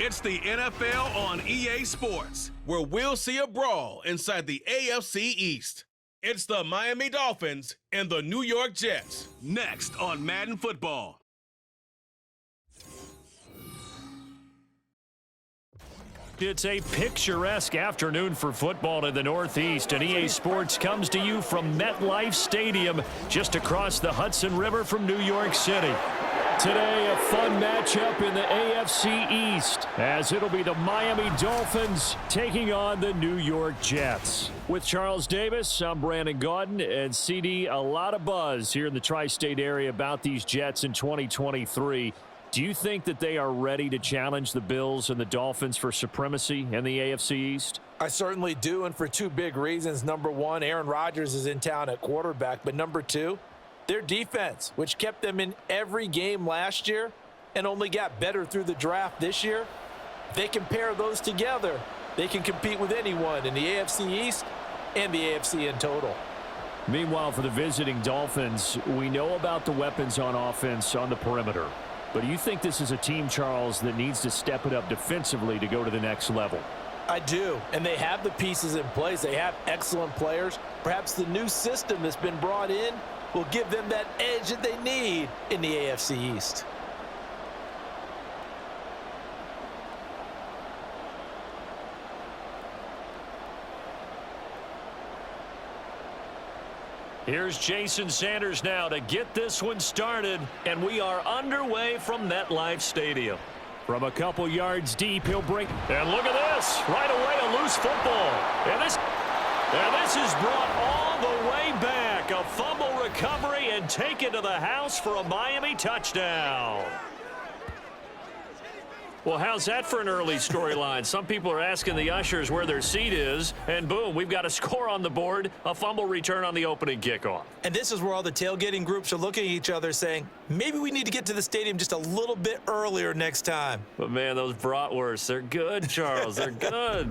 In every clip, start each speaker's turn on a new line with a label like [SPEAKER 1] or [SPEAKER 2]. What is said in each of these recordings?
[SPEAKER 1] It's the NFL on EA Sports, where we'll see a brawl inside the AFC East. It's the Miami Dolphins and the New York Jets. Next on Madden Football.
[SPEAKER 2] It's a picturesque afternoon for football in the Northeast, and EA Sports comes to you from MetLife Stadium, just across the Hudson River from New York City. Today, a fun matchup in the AFC East, as it'll be the Miami Dolphins taking on the New York Jets. With Charles Davis, I'm Brandon Gaudin, and CD, a lot of buzz here in the tri-state area about these Jets in 2023. Do you think that they are ready to challenge the Bills and the Dolphins for supremacy in the AFC East?
[SPEAKER 3] I certainly do, and for two big reasons. Number one, Aaron Rodgers is in town at quarterback, but number two, their defense, which kept them in every game last year and only got better through the draft this year. They can pair those together. They can compete with anyone in the AFC East and the AFC in total.
[SPEAKER 2] Meanwhile, for the visiting Dolphins, we know about the weapons on offense on the perimeter. But do you think this is a team, Charles, that needs to step it up defensively to go to the next level?
[SPEAKER 3] I do, and they have the pieces in place. They have excellent players. Perhaps the new system that's been brought in will give them that edge that they need in the AFC East.
[SPEAKER 2] Here's Jason Sanders now to get this one started, and we are underway from MetLife Stadium. From a couple yards deep, he'll bring, and look at this, right away a loose football. And this is brought all the way back, a fumble recovery and taken to the house for a Miami touchdown. Well, how's that for an early storyline? Some people are asking the ushers where their seat is, and boom, we've got a score on the board, a fumble return on the opening kickoff.
[SPEAKER 3] And this is where all the tailgating groups are looking at each other saying, maybe we need to get to the stadium just a little bit earlier next time.
[SPEAKER 2] But, man, those bratwursts, they're good, Charles. They're good.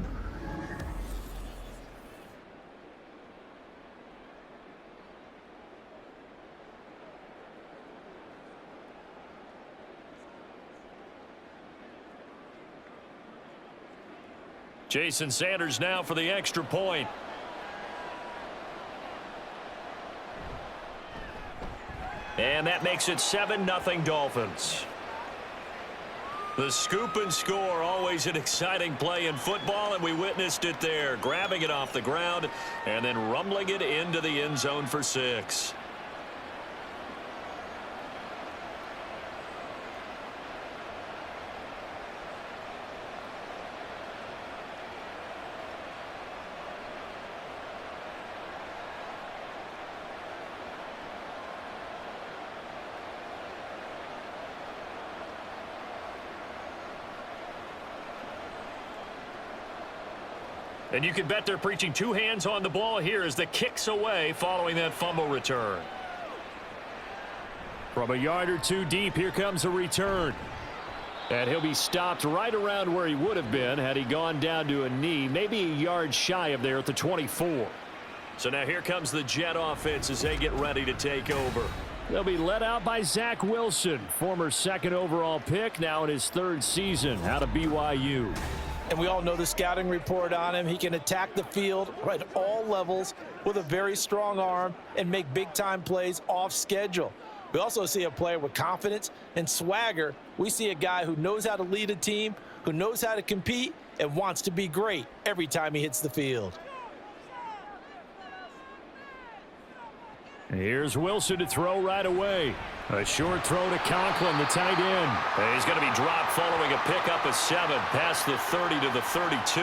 [SPEAKER 2] Jason Sanders now for the extra point. And that makes it 7-0 Dolphins. The scoop and score, always an exciting play in football, and we witnessed it there, grabbing it off the ground and then rumbling it into the end zone for 6. And you can bet they're preaching two hands on the ball here as the kick's away following that fumble return. From a yard or two deep, here comes a return. And he'll be stopped right around where he would have been had he gone down to a knee, maybe a yard shy of there at the 24. So now here comes the Jet offense as they get ready to take over. They'll be led out by Zach Wilson, former second overall pick, now in his third season out of BYU.
[SPEAKER 3] And we all know the scouting report on him. He can attack the field at all levels with a very strong arm and make big-time plays off schedule. We also see a player with confidence and swagger. We see a guy who knows how to lead a team, who knows how to compete, and wants to be great every time he hits the field.
[SPEAKER 2] Here's Wilson to throw right away. A short throw to Conklin, the tight end. And he's going to be dropped following a pickup of 7 past the 30 to the 32.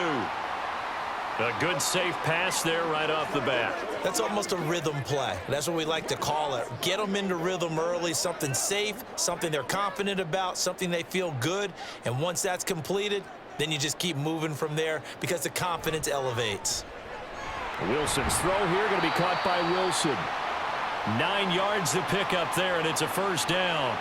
[SPEAKER 2] A good safe pass there right off the bat.
[SPEAKER 3] That's almost a rhythm play. That's what we like to call it. Get them into rhythm early, something safe, something they're confident about, something they feel good. And once that's completed, then you just keep moving from there because the confidence elevates.
[SPEAKER 2] Wilson's throw here going to be caught by Wilson. 9 yards to pick up there, and it's a first down.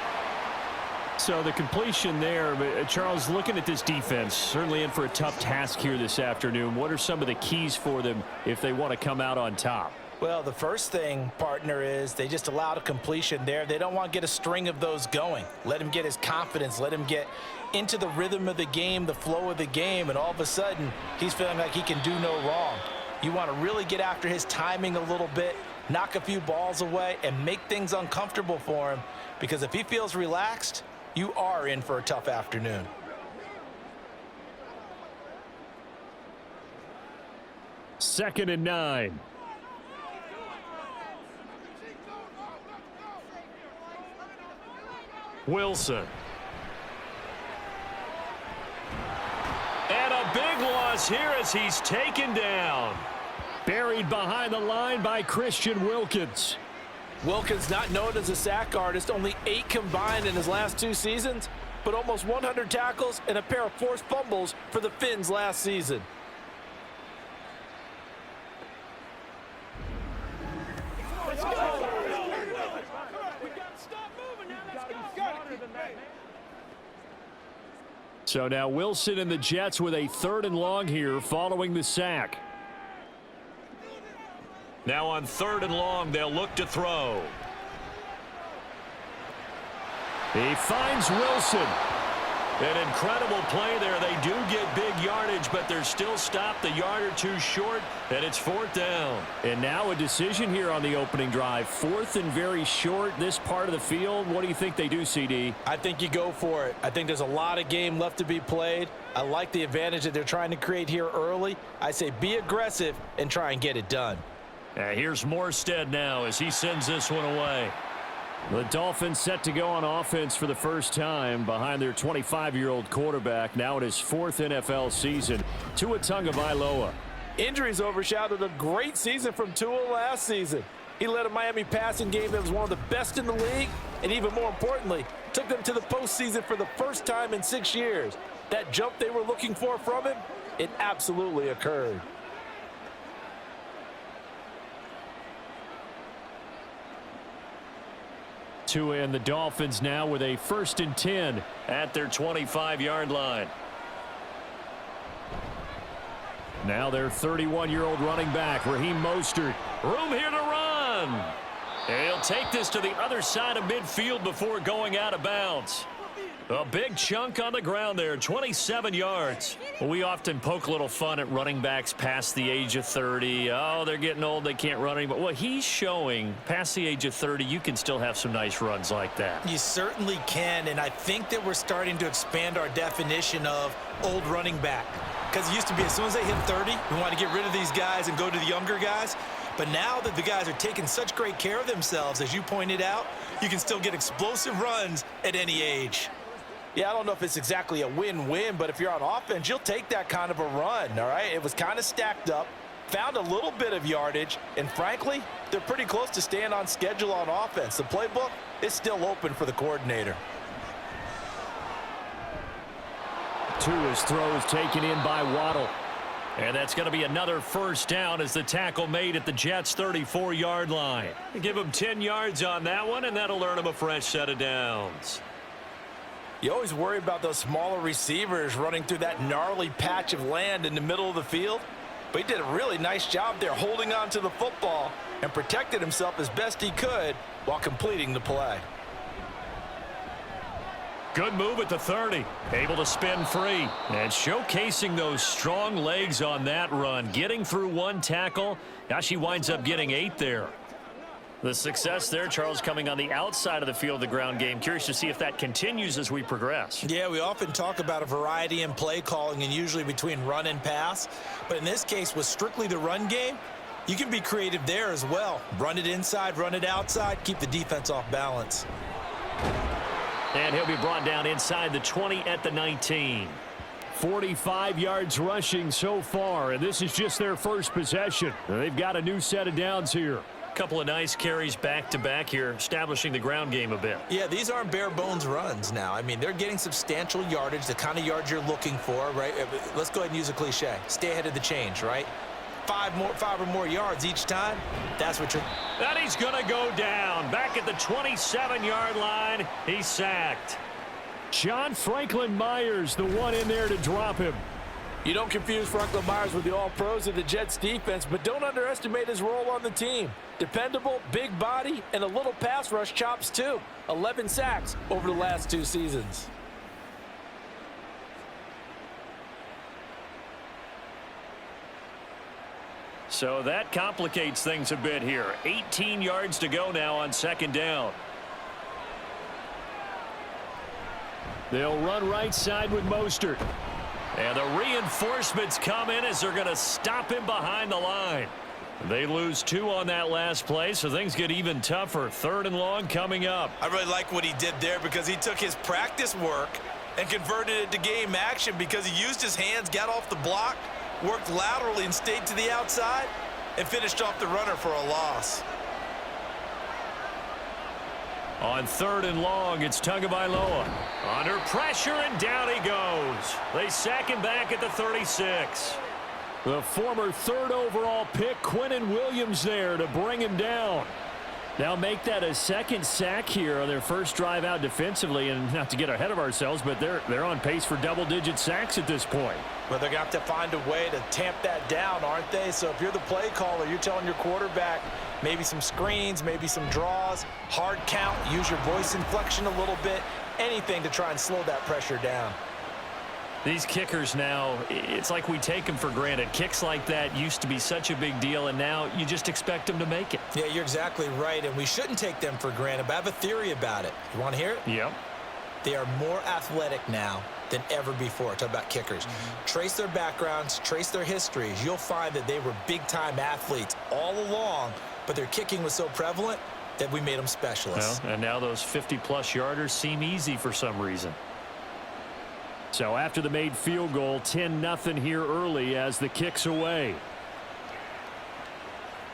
[SPEAKER 2] So the completion there, Charles, looking at this defense, certainly in for a tough task here this afternoon. What are some of the keys for them if they want to come out on top?
[SPEAKER 3] Well, the first thing, partner, is they just allowed a completion there. They don't want to get a string of those going. Let him get his confidence. Let him get into the rhythm of the game, the flow of the game, and all of a sudden, he's feeling like he can do no wrong. You want to really get after his timing a little bit, knock a few balls away, and make things uncomfortable for him, because if he feels relaxed, you are in for a tough afternoon.
[SPEAKER 2] Second and 9. Wilson. And a big loss here as he's taken down. Buried behind the line by Christian Wilkins.
[SPEAKER 3] Wilkins, not known as a sack artist, only 8 combined in his last 2 seasons, but almost 100 tackles and a pair of forced fumbles for the Finns last season.
[SPEAKER 2] So now Wilson and the Jets with a 3rd and long here following the sack. Now on 3rd and long, they'll look to throw. He finds Wilson. An incredible play there. They do get big yardage, but they're still stopped a yard or 2 short, and it's 4th down. And now a decision here on the opening drive. 4th and very short, this part of the field. What do you think they do, CD?
[SPEAKER 3] I think you go for it. I think there's a lot of game left to be played. I like the advantage that they're trying to create here early. I say be aggressive and try and get it done.
[SPEAKER 2] Here's Morstead now as he sends this one away. The Dolphins set to go on offense for the first time behind their 25-year-old quarterback, now in his 4th NFL season, Tua Tagovailoa.
[SPEAKER 3] Injuries overshadowed a great season from Tua last season. He led a Miami passing game that was one of the best in the league, and even more importantly, took them to the postseason for the first time in 6 years. That jump they were looking for from him, it absolutely occurred.
[SPEAKER 2] Tua and the Dolphins now with a 1st and 10 at their 25-yard line. Now their 31-year-old running back, Raheem Mostert. Room here to run. And he'll take this to the other side of midfield before going out of bounds. A big chunk on the ground there, 27 yards. We often poke a little fun at running backs past the age of 30. Oh, they're getting old, they can't run anymore. Well, he's showing past the age of 30, you can still have some nice runs like that.
[SPEAKER 3] You certainly can, and I think that we're starting to expand our definition of old running back. Because it used to be as soon as they hit 30, we want to get rid of these guys and go to the younger guys. But now that the guys are taking such great care of themselves, as you pointed out, you can still get explosive runs at any age. Yeah, I don't know if it's exactly a win-win, but if you're on offense, you'll take that kind of a run, all right? It was kind of stacked up, found a little bit of yardage, and frankly, they're pretty close to staying on schedule on offense. The playbook is still open for the coordinator.
[SPEAKER 2] Tua's throw is taken in by Waddle. And that's going to be another 1st down as the tackle made at the Jets' 34-yard line. Give him 10 yards on that one, and that'll earn him a fresh set of downs.
[SPEAKER 3] You always worry about those smaller receivers running through that gnarly patch of land in the middle of the field. But he did a really nice job there holding on to the football and protected himself as best he could while completing the play.
[SPEAKER 2] Good move at the 30. Able to spin free. And showcasing those strong legs on that run. Getting through 1 tackle. Now she winds up getting 8 there. The success there, Charles, coming on the outside of the field of the ground game. Curious to see if that continues as we progress.
[SPEAKER 3] Yeah, we often talk about a variety in play calling and usually between run and pass. But in this case, with strictly the run game, you can be creative there as well. Run it inside, run it outside, keep the defense off balance.
[SPEAKER 2] And he'll be brought down inside the 20 at the 19. 45 yards rushing so far, and this is just their first possession. They've got a new set of downs here. Couple of nice carries back-to-back here, establishing the ground game a bit.
[SPEAKER 3] Yeah, these aren't bare-bones runs now. I mean, they're getting substantial yardage, the kind of yards you're looking for, right? Let's go ahead and use a cliche. Stay ahead of the change, right? 5 or more yards each time, that's what you're...
[SPEAKER 2] And he's going to go down. Back at the 27-yard line, he's sacked. John Franklin Myers, the one in there to drop him.
[SPEAKER 3] You don't confuse Franklin Myers with the All-Pros of the Jets defense, but don't underestimate his role on the team. Dependable, big body, and a little pass rush chops too. 11 sacks over the last 2 seasons.
[SPEAKER 2] So that complicates things a bit here. 18 yards to go now on second down. They'll run right side with Mostert. And the reinforcements come in as they're going to stop him behind the line. They lose 2 on that last play, so things get even tougher. 3rd and long coming up.
[SPEAKER 3] I really like what he did there because he took his practice work and converted it to game action because he used his hands, got off the block, worked laterally and stayed to the outside, and finished off the runner for a loss.
[SPEAKER 2] On 3rd and long, it's Tagovailoa. Under pressure, and down he goes. They sack him back at the 36. The former 3rd overall pick, Quinnen Williams, there to bring him down. Now make that a 2nd sack here on their first drive out defensively, and not to get ahead of ourselves, but they're on pace for double-digit sacks at this point.
[SPEAKER 3] Well, they're going to have to find a way to tamp that down, aren't they? So if you're the play caller, you're telling your quarterback maybe some screens, maybe some draws, hard count, use your voice inflection a little bit, anything to try and slow that pressure down.
[SPEAKER 2] These kickers now, it's like we take them for granted. Kicks like that used to be such a big deal, and now you just expect them to make it.
[SPEAKER 3] Yeah, you're exactly right, and we shouldn't take them for granted, but I have a theory about it. You want to hear it?
[SPEAKER 2] Yep.
[SPEAKER 3] They are more athletic now than ever before. Talk about kickers. Trace their backgrounds, trace their histories. You'll find that they were big-time athletes all along, but their kicking was so prevalent that we made them specialists.
[SPEAKER 2] Well, and now those 50-plus yarders seem easy for some reason. So after the made field goal, 10-0 here early as the kick's away.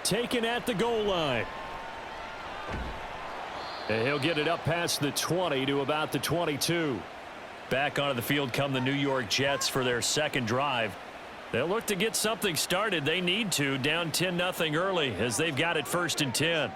[SPEAKER 2] Taken at the goal line. And he'll get it up past the 20 to about the 22. Back onto the field come the New York Jets for their 2nd drive. They'll look to get something started. They need to, down 10-0 early as they've got it 1st and 10.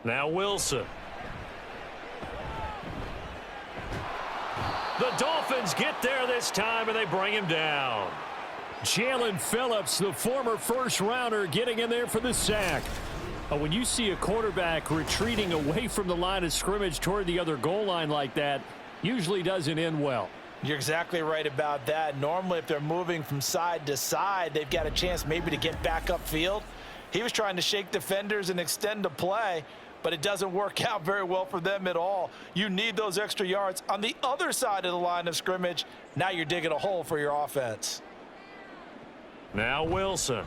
[SPEAKER 2] Now Wilson. The Dolphins get there this time, and they bring him down. Jalen Phillips, the former first-rounder, getting in there for the sack. When you see a quarterback retreating away from the line of scrimmage toward the other goal line like that, usually doesn't end well.
[SPEAKER 3] You're exactly right about that. Normally, if they're moving from side to side, they've got a chance maybe to get back upfield. He was trying to shake defenders and extend the play, but it doesn't work out very well for them at all. You need those extra yards on the other side of the line of scrimmage. Now you're digging a hole for your offense.
[SPEAKER 2] Now Wilson.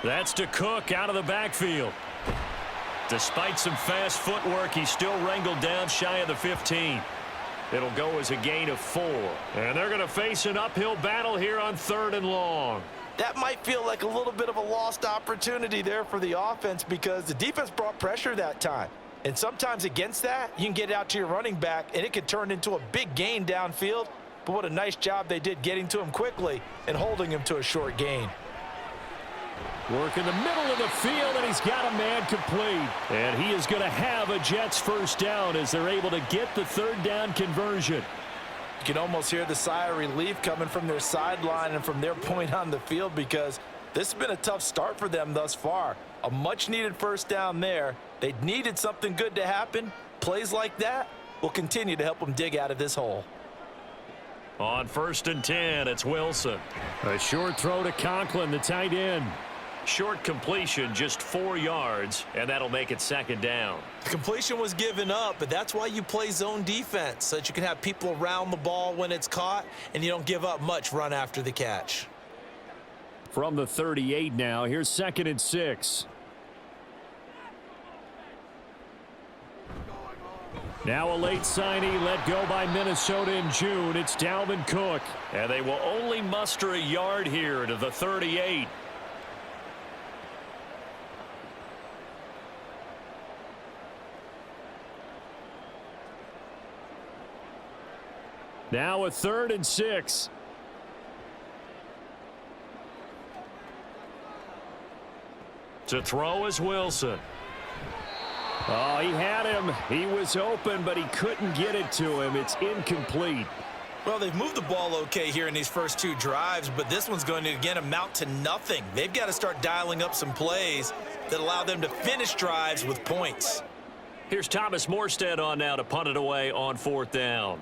[SPEAKER 2] That's to Cook out of the backfield. Despite some fast footwork, he's still wrangled down shy of the 15. It'll go as a gain of 4. And they're going to face an uphill battle here on 3rd and long.
[SPEAKER 3] That might feel like a little bit of a lost opportunity there for the offense because the defense brought pressure that time. And sometimes against that, you can get it out to your running back, and it could turn into a big gain downfield. But what a nice job they did getting to him quickly and holding him to a short gain.
[SPEAKER 2] Work in the middle of the field, and he's got a man complete. And he is going to have a Jets 1st down as they're able to get the 3rd down conversion.
[SPEAKER 3] You can almost hear the sigh of relief coming from their sideline and from their point on the field because this has been a tough start for them thus far. A much-needed 1st down there. They needed something good to happen. Plays like that will continue to help them dig out of this hole.
[SPEAKER 2] On 1st and 10, it's Wilson. A short throw to Conklin, the tight end. Short completion, just 4 yards, and that'll make it 2nd down.
[SPEAKER 3] The completion was given up, but that's why you play zone defense, so that you can have people around the ball when it's caught, and you don't give up much run after the catch.
[SPEAKER 2] From the 38 now, here's 2nd and 6. Now a late signee let go by Minnesota in June. It's Dalvin Cook, and they will only muster a yard here to the 38. Now a 3rd and 6. To throw is Wilson. Oh, he had him. He was open, but he couldn't get it to him. It's incomplete.
[SPEAKER 3] Well, they've moved the ball okay here in these first 2 drives, but this one's going to, again, amount to nothing. They've got to start dialing up some plays that allow them to finish drives with points.
[SPEAKER 2] Here's Thomas Morstead on now to punt it away on 4th down.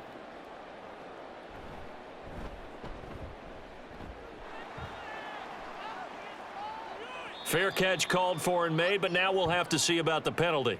[SPEAKER 2] Fair catch called for and made, but now we'll have to see about the penalty.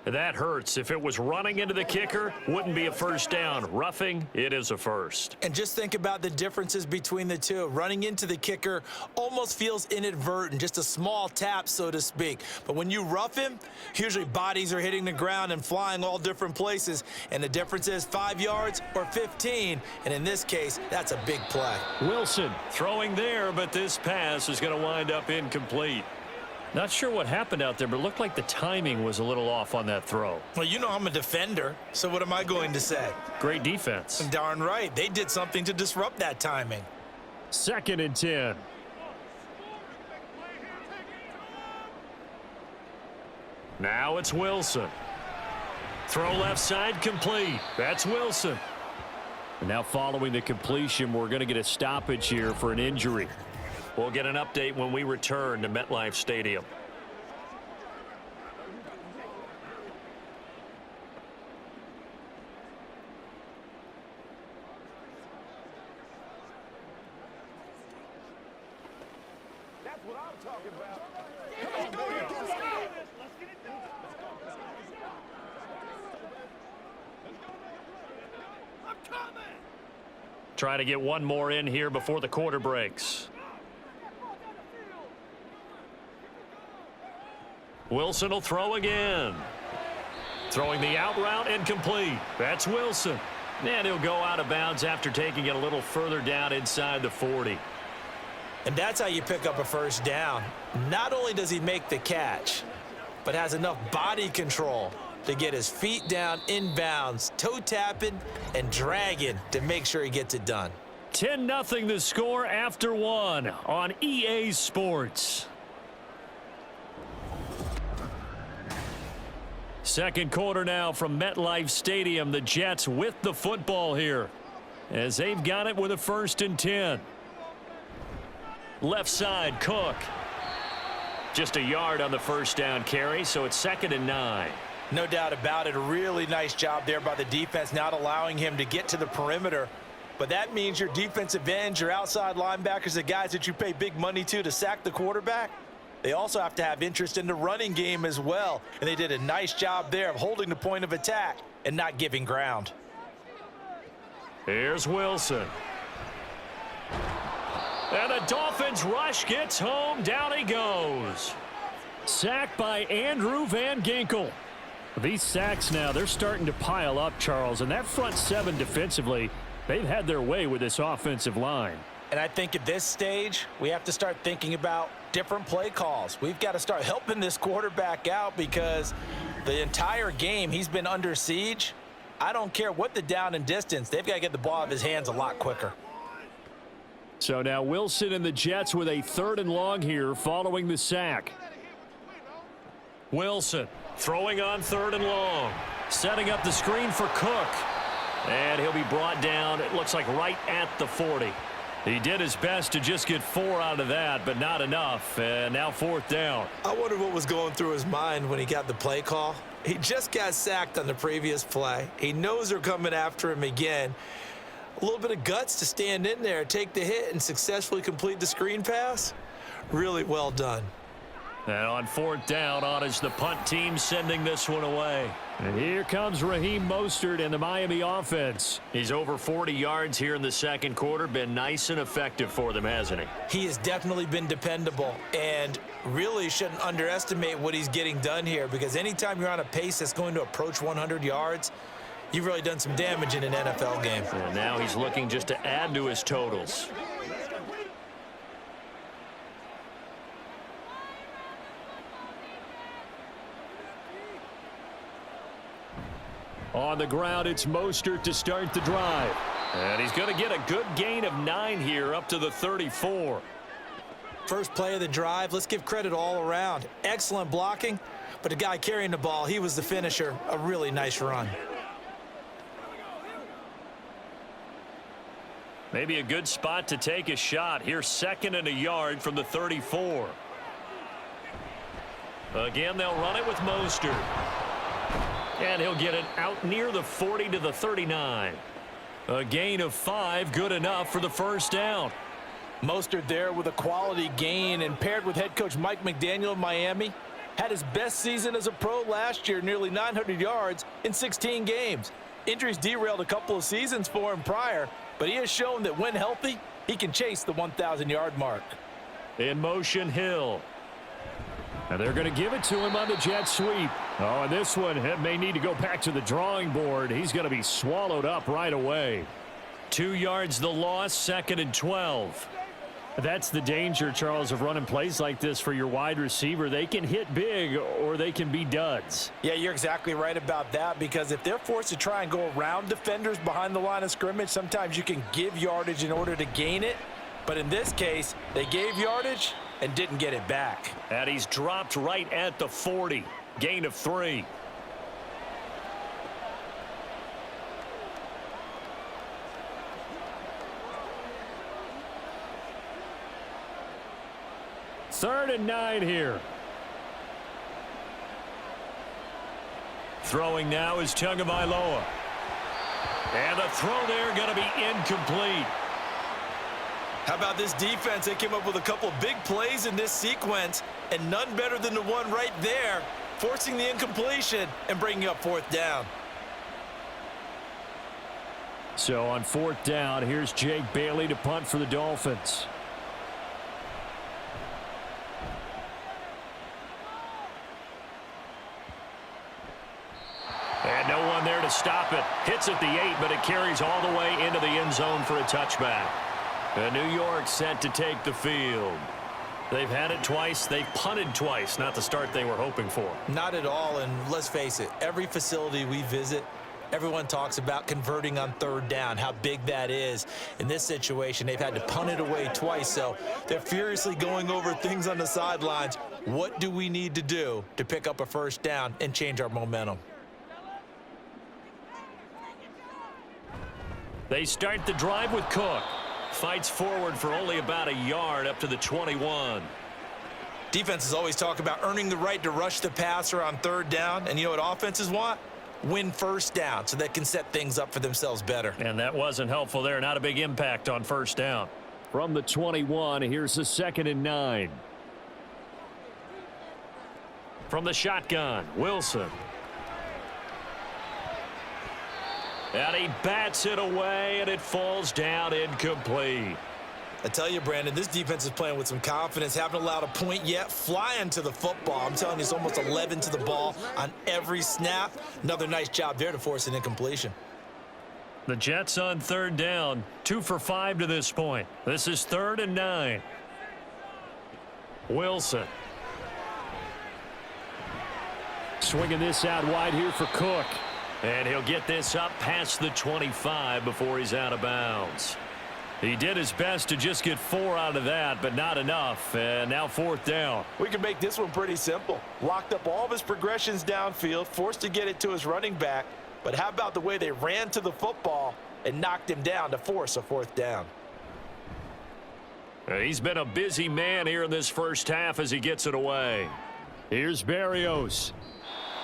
[SPEAKER 2] That hurts. If it was running into the kicker, wouldn't be a first down. Roughing, it is a first.
[SPEAKER 3] And just think about the differences between the two. Running into the kicker almost feels inadvertent, just a small tap, so to speak. But when you rough him, usually bodies are hitting the ground and flying all different places. And the difference is 5 yards or 15. And in this case, that's a big play.
[SPEAKER 2] Wilson throwing there, but this pass is going to wind up incomplete. Not sure what happened out there, but it looked like the timing was a little off on that throw.
[SPEAKER 3] Well, you know I'm a defender, so what am I going to say?
[SPEAKER 2] Great defense.
[SPEAKER 3] Darn right. They did something to disrupt that timing.
[SPEAKER 2] 2nd and 10. Now it's Wilson. Throw left side complete. That's Wilson. And now following the completion, we're going to get a stoppage here for an injury. We'll get an update when we return to MetLife Stadium.
[SPEAKER 4] That's what I'm talking about. Come on, baby. Let's go. I'm coming.
[SPEAKER 2] Try to get one more in here before the quarter breaks. Wilson will throw again. Throwing the out route incomplete. That's Wilson. And he'll go out of bounds after taking it a little further down inside the 40.
[SPEAKER 3] And that's how you pick up a first down. Not only does he make the catch, but has enough body control to get his feet down inbounds, toe tapping and dragging to make sure he gets it done.
[SPEAKER 2] 10-0 the score after 1 on EA Sports. Second quarter now from MetLife Stadium. The Jets with the football here as they've got it with a 1st and 10. Left side, Cook. Just a yard on the first down carry, so it's 2nd and 9.
[SPEAKER 3] No doubt about it. A really nice job there by the defense, not allowing him to get to the perimeter. But that means your defensive ends, your outside linebackers, the guys that you pay big money to sack the quarterback, they also have to have interest in the running game as well. And they did a nice job there of holding the point of attack and not giving ground.
[SPEAKER 2] Here's Wilson. And the Dolphins rush gets home. Down he goes. Sacked by Andrew Van Ginkel. These sacks now, they're starting to pile up, Charles. And that front 7 defensively, they've had their way with this offensive line.
[SPEAKER 3] And I think at this stage, we have to start thinking about different play calls. We've got to start helping this quarterback out because the entire game he's been under siege. I don't care what the down and distance. They've got to get the ball out of his hands a lot quicker.
[SPEAKER 2] So now Wilson and the Jets with a 3rd and long here following the sack. Wilson throwing on 3rd and long. Setting up the screen for Cook. And he'll be brought down, it looks like right at the 40. He did his best to just get 4 out of that, but not enough. And now 4th down.
[SPEAKER 3] I wonder what was going through his mind when he got the play call. He just got sacked on the previous play. He knows they're coming after him again. A little bit of guts to stand in there, take the hit, and successfully complete the screen pass. Really well done.
[SPEAKER 2] And on 4th down, on is the punt team sending this one away. And here comes Raheem Mostert and the Miami offense. He's over 40 yards here in the second quarter. Been nice and effective for them, hasn't he?
[SPEAKER 3] He has definitely been dependable and really shouldn't underestimate what he's getting done here because anytime you're on a pace that's going to approach 100 yards, you've really done some damage in an NFL game.
[SPEAKER 2] And now he's looking just to add to his totals. On the ground, it's Mostert to start the drive. And he's going to get a good gain of 9 here up to the 34.
[SPEAKER 3] First play of the drive, let's give credit all around. Excellent blocking, but the guy carrying the ball, he was the finisher. A really nice run.
[SPEAKER 2] Maybe a good spot to take a shot. Here's 2nd and a yard from the 34. Again, they'll run it with Mostert. And he'll get it out near the 40 to the 39. A gain of 5, good enough for the first down.
[SPEAKER 3] Mostert there with a quality gain, and paired with head coach Mike McDaniel of Miami, had his best season as a pro last year, nearly 900 yards in 16 games. Injuries derailed a couple of seasons for him prior, but he has shown that when healthy, he can chase the 1,000-yard mark.
[SPEAKER 2] In motion, Hill. And they're going to give it to him on the jet sweep. Oh, and this one may need to go back to the drawing board. He's going to be swallowed up right away. 2 yards the loss, 2nd and 12. That's the danger, Charles, of running plays like this for your wide receiver. They can hit big or they can be duds.
[SPEAKER 3] Yeah, you're exactly right about that, because if they're forced to try and go around defenders behind the line of scrimmage, sometimes you can give yardage in order to gain it. But in this case, they gave yardage and didn't get it back.
[SPEAKER 2] And he's dropped right at the 40. Gain of 3. Third and 9 here. Throwing now is Tagovailoa. And the throw there going to be incomplete.
[SPEAKER 3] How about this defense? They came up with a couple of big plays in this sequence, and none better than the one right there, forcing the incompletion and bringing up 4th down.
[SPEAKER 2] So on 4th down, here's Jake Bailey to punt for the Dolphins. And no one there to stop it. Hits at the 8, but it carries all the way into the end zone for a touchback. And New York set to take the field. They've had it twice. They've punted twice. Not the start they were hoping for.
[SPEAKER 3] Not at all, and let's face it, every facility we visit, everyone talks about converting on 3rd down, how big that is. In this situation, they've had to punt it away twice, so they're furiously going over things on the sidelines. What do we need to do to pick up a 1st down and change our momentum?
[SPEAKER 2] They start the drive with Cook. Fights forward for only about a yard up to the 21.
[SPEAKER 3] Defenses always talk about earning the right to rush the passer on 3rd down, and you know what offenses want? Win 1st down so they can set things up for themselves better.
[SPEAKER 2] And that wasn't helpful there. Not a big impact on 1st down. From the 21, here's the 2nd and 9. From the shotgun, Wilson. And he bats it away, and it falls down incomplete.
[SPEAKER 3] I tell you, Brandon, this defense is playing with some confidence. Haven't allowed a point yet. Flying to the football. I'm telling you, it's almost 11 to the ball on every snap. Another nice job there to force an incompletion.
[SPEAKER 2] The Jets on 3rd down. 2 for 5 to this point. This is 3rd and 9. Wilson. Swinging this out wide here for Cook. And he'll get this up past the 25 before he's out of bounds. He did his best to just get 4 out of that, but not enough. And now 4th down.
[SPEAKER 3] We can make this one pretty simple. Locked up all of his progressions downfield, forced to get it to his running back. But how about the way they ran to the football and knocked him down to force a 4th down?
[SPEAKER 2] He's been a busy man here in this first half as he gets it away. Here's Berrios.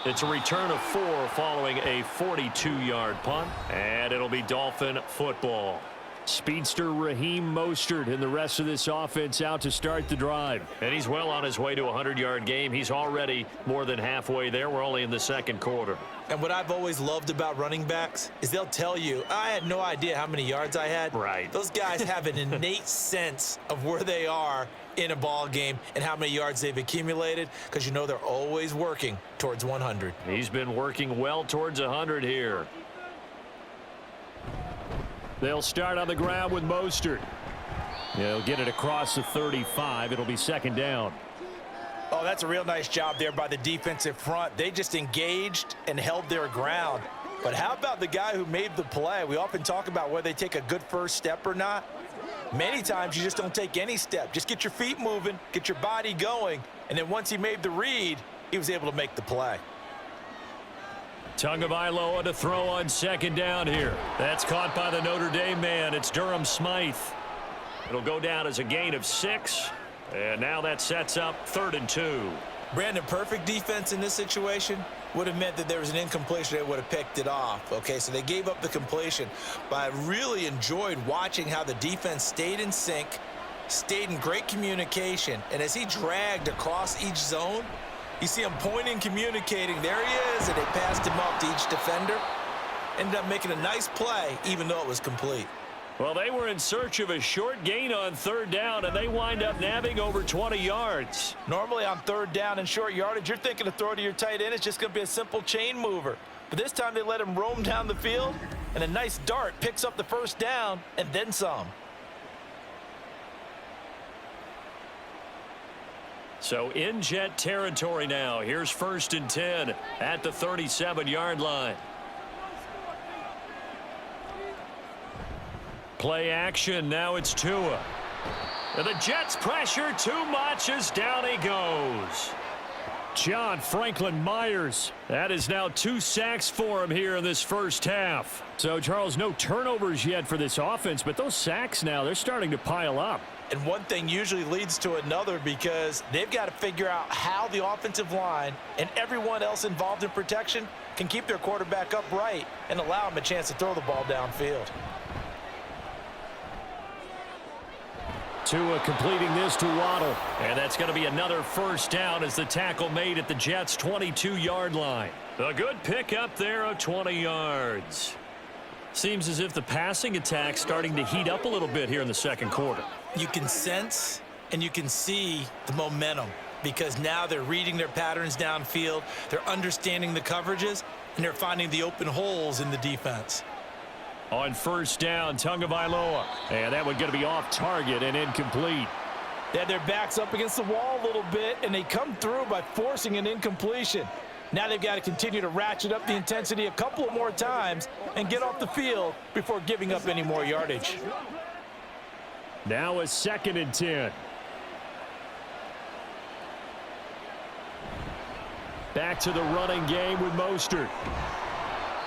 [SPEAKER 2] It's a return of 4 following a 42-yard punt, and it'll be Dolphin football. Speedster Raheem Mostert and the rest of this offense out to start the drive. And he's well on his way to a 100-yard game. He's already more than halfway there. We're only in the 2nd quarter.
[SPEAKER 3] And what I've always loved about running backs is they'll tell you, I had no idea how many yards I had.
[SPEAKER 2] Right.
[SPEAKER 3] Those guys have an innate sense of where they are in a ball game and how many yards they've accumulated, because you know they're always working towards 100.
[SPEAKER 2] He's been working well towards 100 here. They'll start on the ground with Mostert. He'll get it across the 35. It'll be 2nd down.
[SPEAKER 3] Oh, that's a real nice job there by the defensive front. They just engaged and held their ground. But how about the guy who made the play? We often talk about whether they take a good first step or not. Many times you just don't take any step. Just get your feet moving, get your body going, and then once he made the read, he was able to make the play.
[SPEAKER 2] Tagovailoa to throw on second down here. That's caught by the Notre Dame man. It's Durham Smythe. It'll go down as a gain of 6, and now that sets up 3rd and 2.
[SPEAKER 3] Brandon, perfect defense in this situation would have meant that there was an incompletion. They would have picked it off. Okay, so they gave up the completion. But I really enjoyed watching how the defense stayed in sync, stayed in great communication. And as he dragged across each zone, you see him pointing, communicating. There he is, and they passed him up to each defender. Ended up making a nice play, even though it was complete.
[SPEAKER 2] Well, they were in search of a short gain on 3rd down, and they wind up nabbing over 20 yards.
[SPEAKER 3] Normally on 3rd down and short yardage, you're thinking to throw to your tight end. It's just going to be a simple chain mover. But this time they let him roam down the field, and a nice dart picks up the 1st down and then some.
[SPEAKER 2] So in Jet territory now. Here's 1st and 10 at the 37-yard line. Play action. Now it's Tua. And the Jets pressure too much as down he goes. John Franklin Myers. That is now 2 sacks for him here in this first half. So, Charles, no turnovers yet for this offense, but those sacks now, they're starting to pile up.
[SPEAKER 3] And one thing usually leads to another because they've got to figure out how the offensive line and everyone else involved in protection can keep their quarterback upright and allow him a chance to throw the ball downfield.
[SPEAKER 2] Tua completing this to Waddle. And that's going to be another 1st down as the tackle made at the Jets' 22-yard line. A good pickup there of 20 yards. Seems as if the passing attack's starting to heat up a little bit here in the 2nd quarter.
[SPEAKER 3] You can sense and you can see the momentum because now they're reading their patterns downfield, they're understanding the coverages, and they're finding the open holes in the defense.
[SPEAKER 2] On 1st down, Tagovailoa. And that one going to be off target and incomplete.
[SPEAKER 3] They had their backs up against the wall a little bit, and they come through by forcing an incompletion. Now they've got to continue to ratchet up the intensity a couple of more times and get off the field before giving up any more yardage.
[SPEAKER 2] Now a 2nd and 10. Back to the running game with Mostert.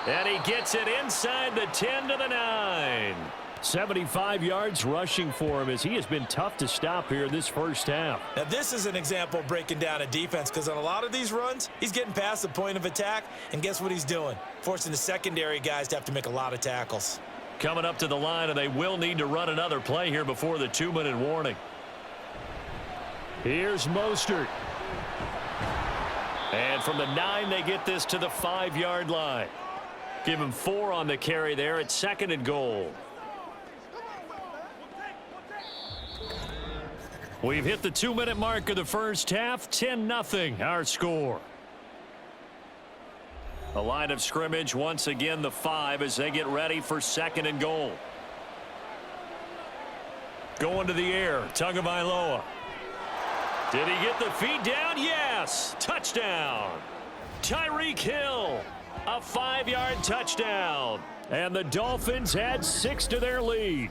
[SPEAKER 2] And he gets it inside the 10 to the 9. 75 yards rushing for him as he has been tough to stop here in this first half.
[SPEAKER 3] Now this is an example of breaking down a defense because on a lot of these runs, he's getting past the point of attack, and guess what he's doing? Forcing the secondary guys to have to make a lot of tackles.
[SPEAKER 2] Coming up to the line, and they will need to run another play here before the 2-minute warning. Here's Mostert. And from the 9, they get this to the 5-yard line. Give him 4 on the carry there at 2nd and goal. We've hit the 2-minute mark of the first half. 10-0 our score. The line of scrimmage once again the 5 as they get ready for 2nd and goal. Going to the air, Tagovailoa. Did he get the feet down? Yes. Touchdown. Tyreek Hill. A 5-yard touchdown. And the Dolphins add 6 to their lead.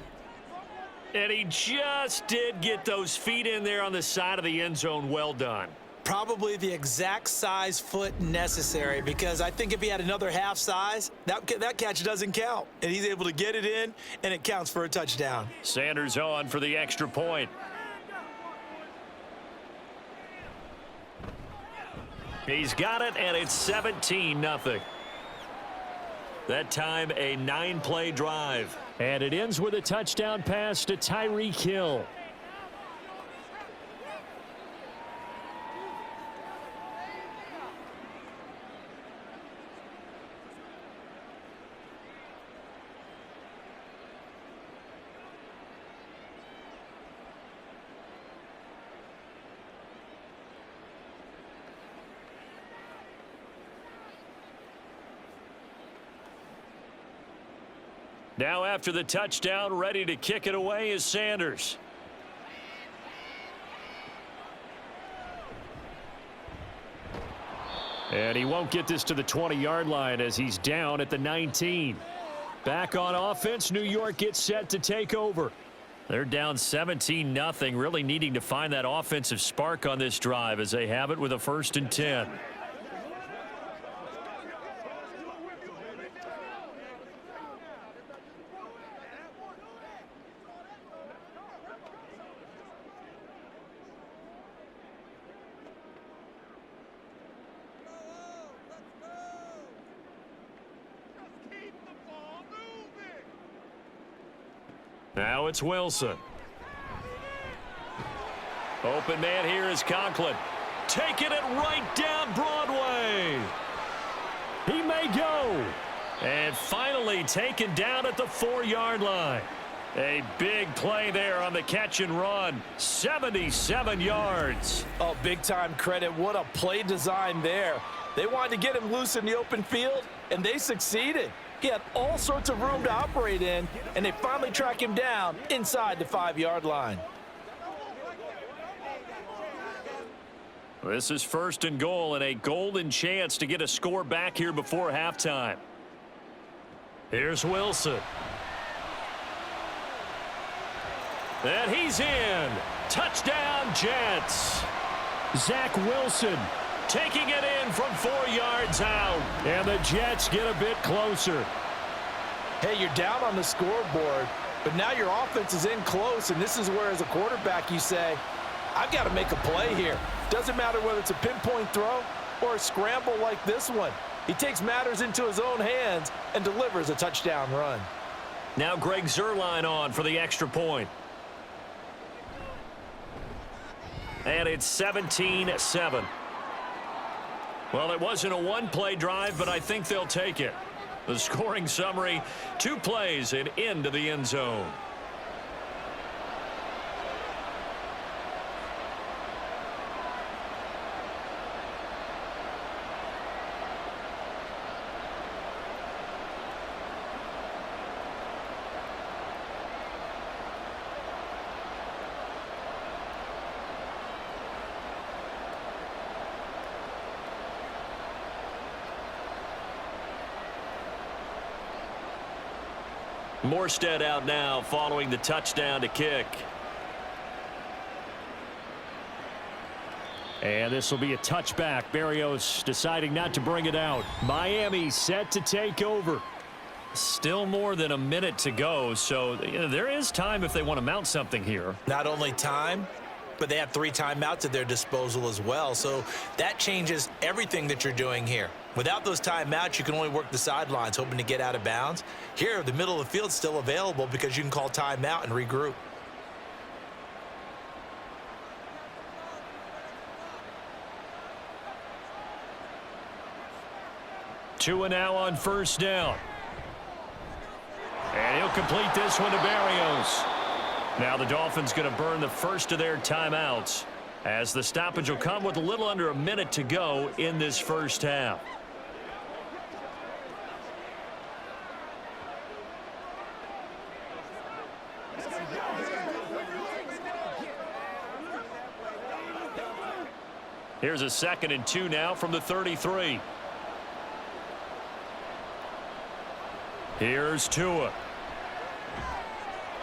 [SPEAKER 2] And he just did get those feet in there on the side of the end zone. Well done.
[SPEAKER 3] Probably the exact size foot necessary because I think if he had another half size, that catch doesn't count. And he's able to get it in, and it counts for a touchdown.
[SPEAKER 2] Sanders on for the extra point. He's got it, and it's 17-0. That time, a 9-play drive. And it ends with a touchdown pass to Tyreek Hill. Now after the touchdown, ready to kick it away is Sanders. And he won't get this to the 20-yard line as he's down at the 19. Back on offense, New York gets set to take over. They're down 17-0, really needing to find that offensive spark on this drive as they have it with a 1st and 10. Now it's Wilson. Open man here is Conklin. Taking it right down Broadway. He may go. And finally taken down at the 4-yard line. A big play there on the catch and run. 77 yards.
[SPEAKER 3] Oh, big-time credit. What a play design there. They wanted to get him loose in the open field, and they succeeded. He had all sorts of room to operate in, and they finally track him down inside the 5-yard line.
[SPEAKER 2] This is 1st and goal and a golden chance to get a score back here before halftime. Here's Wilson. And he's in. Touchdown, Jets. Zach Wilson taking it in from 4 yards out. And the Jets get a bit closer.
[SPEAKER 3] Hey, you're down on the scoreboard, but now your offense is in close, and this is where, as a quarterback, you say, I've got to make a play here. Doesn't matter whether it's a pinpoint throw or a scramble like this one. He takes matters into his own hands and delivers a touchdown run.
[SPEAKER 2] Now Greg Zuerlein on for the extra point. And it's 17-7. Well, it wasn't a one-play drive, but I think they'll take it. The scoring summary, 2 plays and into the end zone. Morstead out now following the touchdown to kick. And this will be a touchback. Berrios deciding not to bring it out. Miami set to take over. Still more than a minute to go, so there is time if they want to mount something here.
[SPEAKER 3] Not only time, but they have 3 timeouts at their disposal as well, so that changes everything that you're doing here. Without those timeouts, you can only work the sidelines, hoping to get out of bounds. Here, the middle of the field's still available because you can call timeout and regroup.
[SPEAKER 2] Tua now on 1st down. And he'll complete this one to Berrios. Now the Dolphins going to burn the first of their timeouts as the stoppage will come with a little under a minute to go in this first half. Here's a 2nd and 2 now from the 33. Here's Tua.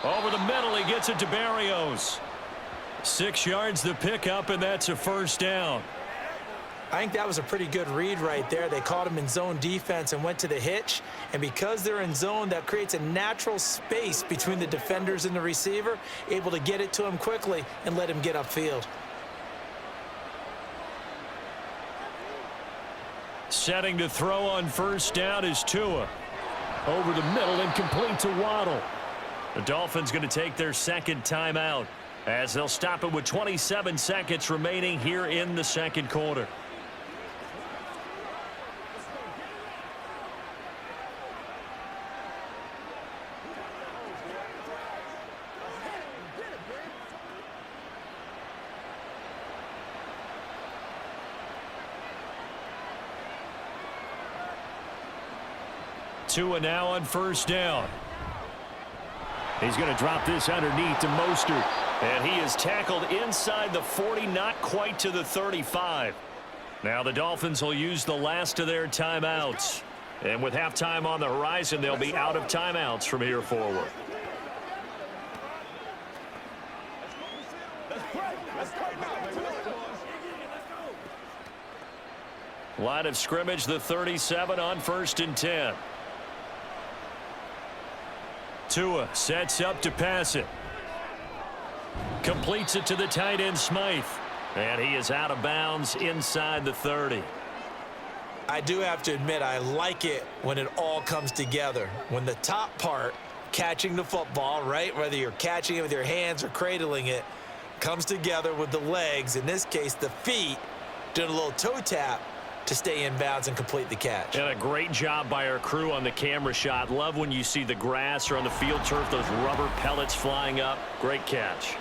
[SPEAKER 2] Over the middle, he gets it to Berrios. 6 yards the pickup, and that's a 1st down.
[SPEAKER 3] I think that was a pretty good read right there. They caught him in zone defense and went to the hitch. And because they're in zone, that creates a natural space between the defenders and the receiver, able to get it to him quickly and let him get upfield.
[SPEAKER 2] Setting to throw on 1st down is Tua. Over the middle and complete to Waddle. The Dolphins going to take their 2nd timeout as they'll stop it with 27 seconds remaining here in the 2nd quarter. Tua now on 1st down. He's going to drop this underneath to Mostert. And he is tackled inside the 40, not quite to the 35. Now the Dolphins will use the last of their timeouts. And with halftime on the horizon, they'll be out of timeouts from here forward. Line of scrimmage, the 37 on 1st and 10. Tua sets up to pass it. Completes it to the tight end, Smythe. And he is out of bounds inside the 30.
[SPEAKER 3] I do have to admit, I like it when it all comes together. When the top part, catching the football, right, whether you're catching it with your hands or cradling it, comes together with the legs, in this case the feet, doing a little toe tap to stay in bounds and complete the catch.
[SPEAKER 2] And a great job by our crew on the camera shot. Love when you see the grass or on the field turf, those rubber pellets flying up. Great catch.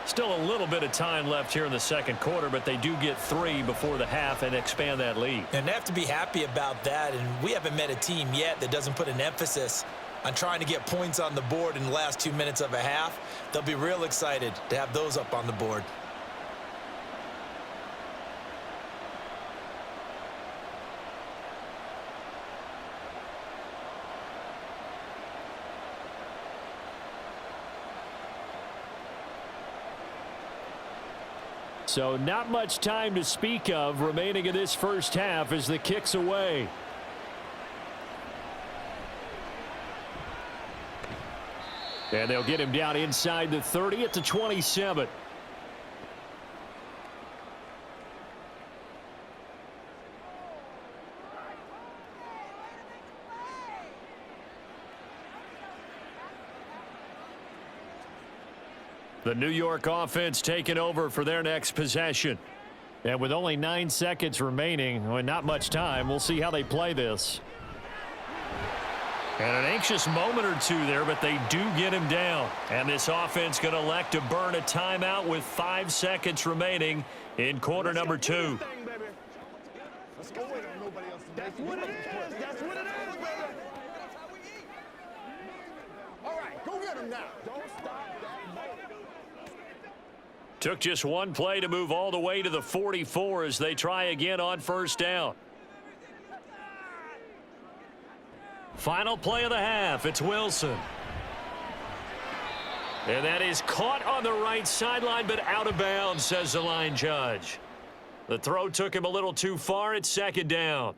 [SPEAKER 2] Still a little bit of time left here in the second quarter, but they do get 3 before the half and expand that lead.
[SPEAKER 3] And they have to be happy about that, and we haven't met a team yet that doesn't put an emphasis on trying to get points on the board in the last 2 minutes of a half. They'll be real excited to have those up on the board.
[SPEAKER 2] So not much time to speak of remaining in this first half as the kick's away. And they'll get him down inside the 30 at the 27. The New York offense taking over for their next possession. And with only 9 seconds remaining, well, not much time, we'll see how they play this. And an anxious moment or two there, but they do get him down. And this offense going to elect to burn a timeout with 5 seconds remaining in quarter number 2.
[SPEAKER 4] That's what it is. That's what it is, baby. All right, go get him now. Don't stop that ball.
[SPEAKER 2] Took just one play to move all the way to the 44 as they try again on first down. Final play of the half. It's Wilson. And that is caught on the right sideline, but out of bounds, says the line judge. The throw took him a little too far. It's second down.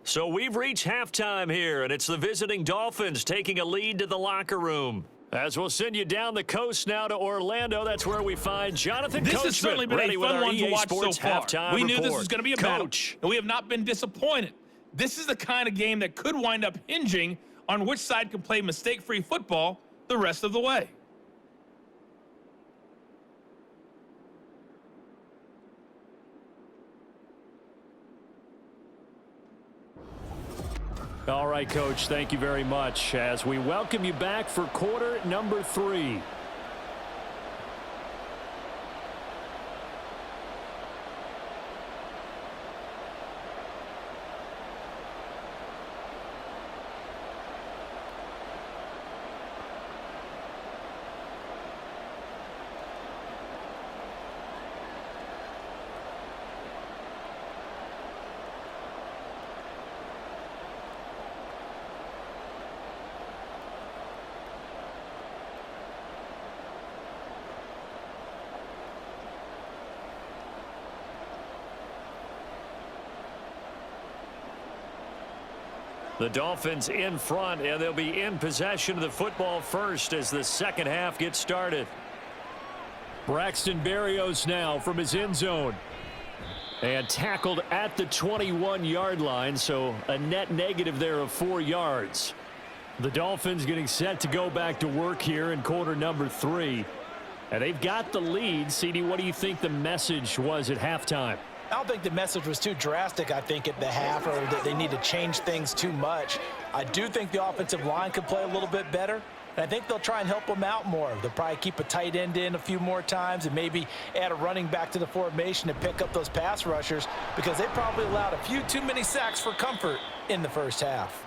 [SPEAKER 2] So we've reached halftime here, and it's the visiting Dolphins taking a lead to the locker room. As we'll send you down the coast now to Orlando. That's where we find Jonathan
[SPEAKER 5] This
[SPEAKER 2] Coachman,
[SPEAKER 5] has certainly been
[SPEAKER 2] ready
[SPEAKER 5] a
[SPEAKER 2] with
[SPEAKER 5] fun
[SPEAKER 2] our
[SPEAKER 5] one to
[SPEAKER 2] EA
[SPEAKER 5] watch so
[SPEAKER 2] Sports
[SPEAKER 5] far.
[SPEAKER 2] halftime
[SPEAKER 5] We knew this
[SPEAKER 2] report.
[SPEAKER 5] was going to be a battle,
[SPEAKER 2] Coach.
[SPEAKER 5] and we have not been disappointed. This is the kind of game that could wind up hinging on which side can play mistake-free football the rest of the way.
[SPEAKER 2] All right, Coach, thank you very much as we welcome you back for quarter number 3. The Dolphins in front, and they'll be in possession of the football first as the second half gets started. Braxton Berrios now from his end zone. And tackled at the 21-yard line, so a net negative there of 4 yards. The Dolphins getting set to go back to work here in quarter number 3. And they've got the lead. CD, what do you think the message was at halftime?
[SPEAKER 3] I don't think the message was too drastic, I think, at the half, or that they need to change things too much. I do think the offensive line could play a little bit better, and I think they'll try and help them out more. They'll probably keep a tight end in a few more times and maybe add a running back to the formation to pick up those pass rushers, because they probably allowed a few too many sacks for comfort in the first half.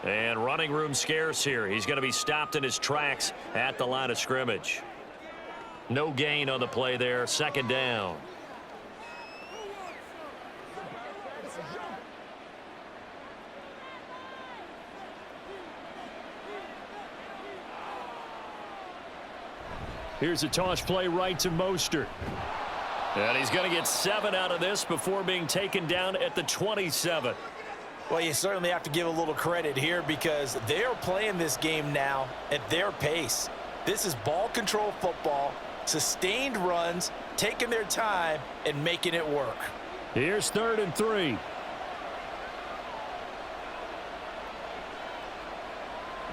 [SPEAKER 2] And running room scarce here. He's going to be stopped in his tracks at the line of scrimmage. No gain on the play there. Second down. Here's a toss play right to Mostert. And he's going to get 7 out of this before being taken down at the 27.
[SPEAKER 3] Well, you certainly have to give a little credit here because they're playing this game now at their pace. This is ball control football, sustained runs, taking their time, and making it work.
[SPEAKER 2] Here's 3rd and 3.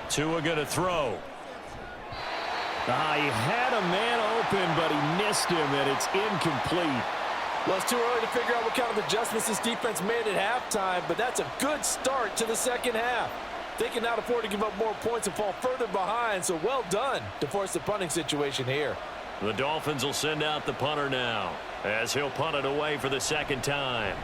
[SPEAKER 2] Tua going to throw. He had a man open, but he missed him, and it's incomplete.
[SPEAKER 3] Well, it's too early to figure out what kind of adjustments this defense made at halftime, but that's a good start to the second half. They can now afford to give up more points and fall further behind, so well done to force the punting situation here.
[SPEAKER 2] The Dolphins will send out the punter now, as he'll punt it away for the second time.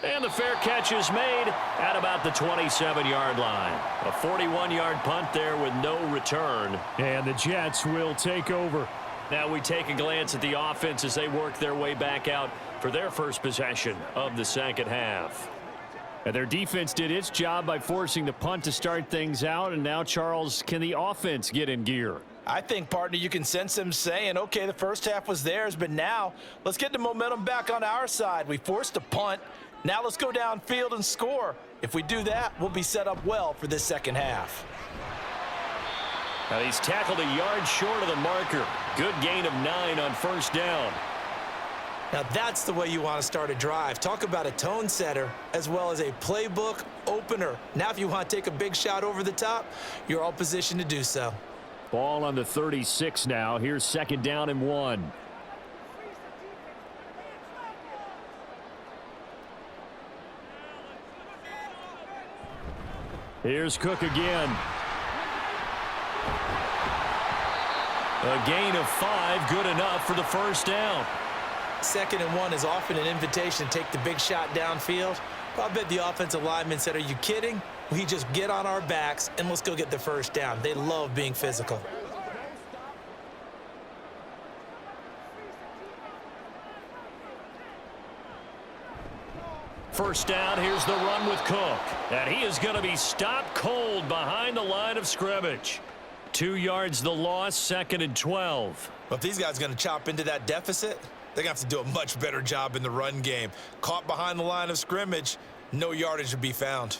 [SPEAKER 2] And the fair catch is made at about the 27-yard line. A 41-yard punt there with no return. And the Jets will take over. Now we take a glance at the offense as they work their way back out for their first possession of the second half. And their defense did its job by forcing the punt to start things out. And now, Charles, can the offense get in gear?
[SPEAKER 3] I think, partner, you can sense them saying, okay, the first half was theirs, but now let's get the momentum back on our side. We forced a punt. Now let's go downfield and score. If we do that, we'll be set up well for this second half.
[SPEAKER 2] And he's tackled a yard short of the marker. Good gain of 9 on first down.
[SPEAKER 3] Now that's the way you want to start a drive. Talk about a tone setter as well as a playbook opener. Now if you want to take a big shot over the top, you're all positioned to do so.
[SPEAKER 2] Ball on the 36 now. Here's 2nd down and 1. Here's Cook again. A gain of 5, good enough for the first down.
[SPEAKER 3] 2nd and 1 is often an invitation to take the big shot downfield. But I bet the offensive lineman said, are you kidding? We just get on our backs and let's go get the first down. They love being physical.
[SPEAKER 2] First down, here's the run with Cook. And he is going to be stopped cold behind the line of scrimmage. 2 yards the loss, 2nd and 12.
[SPEAKER 3] Well, if these guys are going to chop into that deficit, they're going to have to do a much better job in the run game. Caught behind the line of scrimmage, no yardage to be found.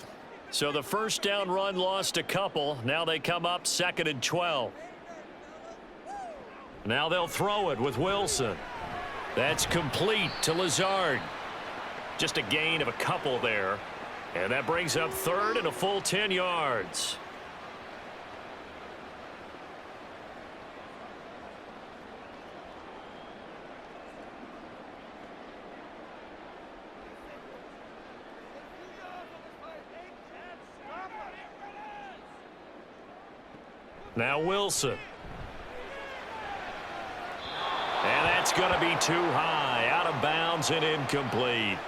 [SPEAKER 2] So the first down run lost a couple. Now they come up 2nd and 12. Now they'll throw it with Wilson. That's complete to Lazard. Just a gain of a couple there. And that brings up 3rd and a full 10 yards. Now Wilson. And that's going to be too high. Out of bounds and incomplete.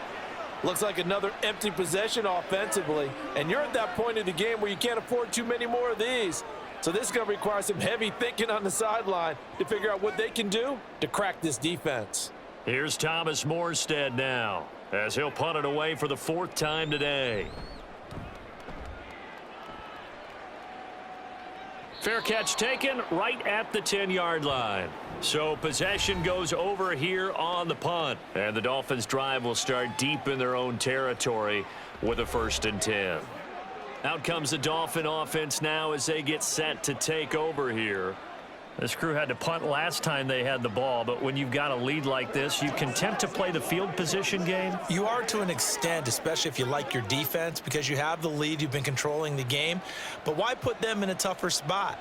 [SPEAKER 3] Looks like another empty possession offensively. And you're at that point in the game where you can't afford too many more of these. So this is going to require some heavy thinking on the sideline to figure out what they can do to crack this defense.
[SPEAKER 2] Here's Thomas Morstead now, as he'll punt it away for the 4th time today. Fair catch taken right at the 10-yard line. So possession goes over here on the punt. And the Dolphins drive will start deep in their own territory with a 1st and 10. Out comes the Dolphin offense now as they get set to take over here. This crew had to punt last time they had the ball, but when you've got a lead like this, you can attempt to play the field position game.
[SPEAKER 3] You are to an extent, especially if you like your defense, because you have the lead, you've been controlling the game. But why put them in a tougher spot?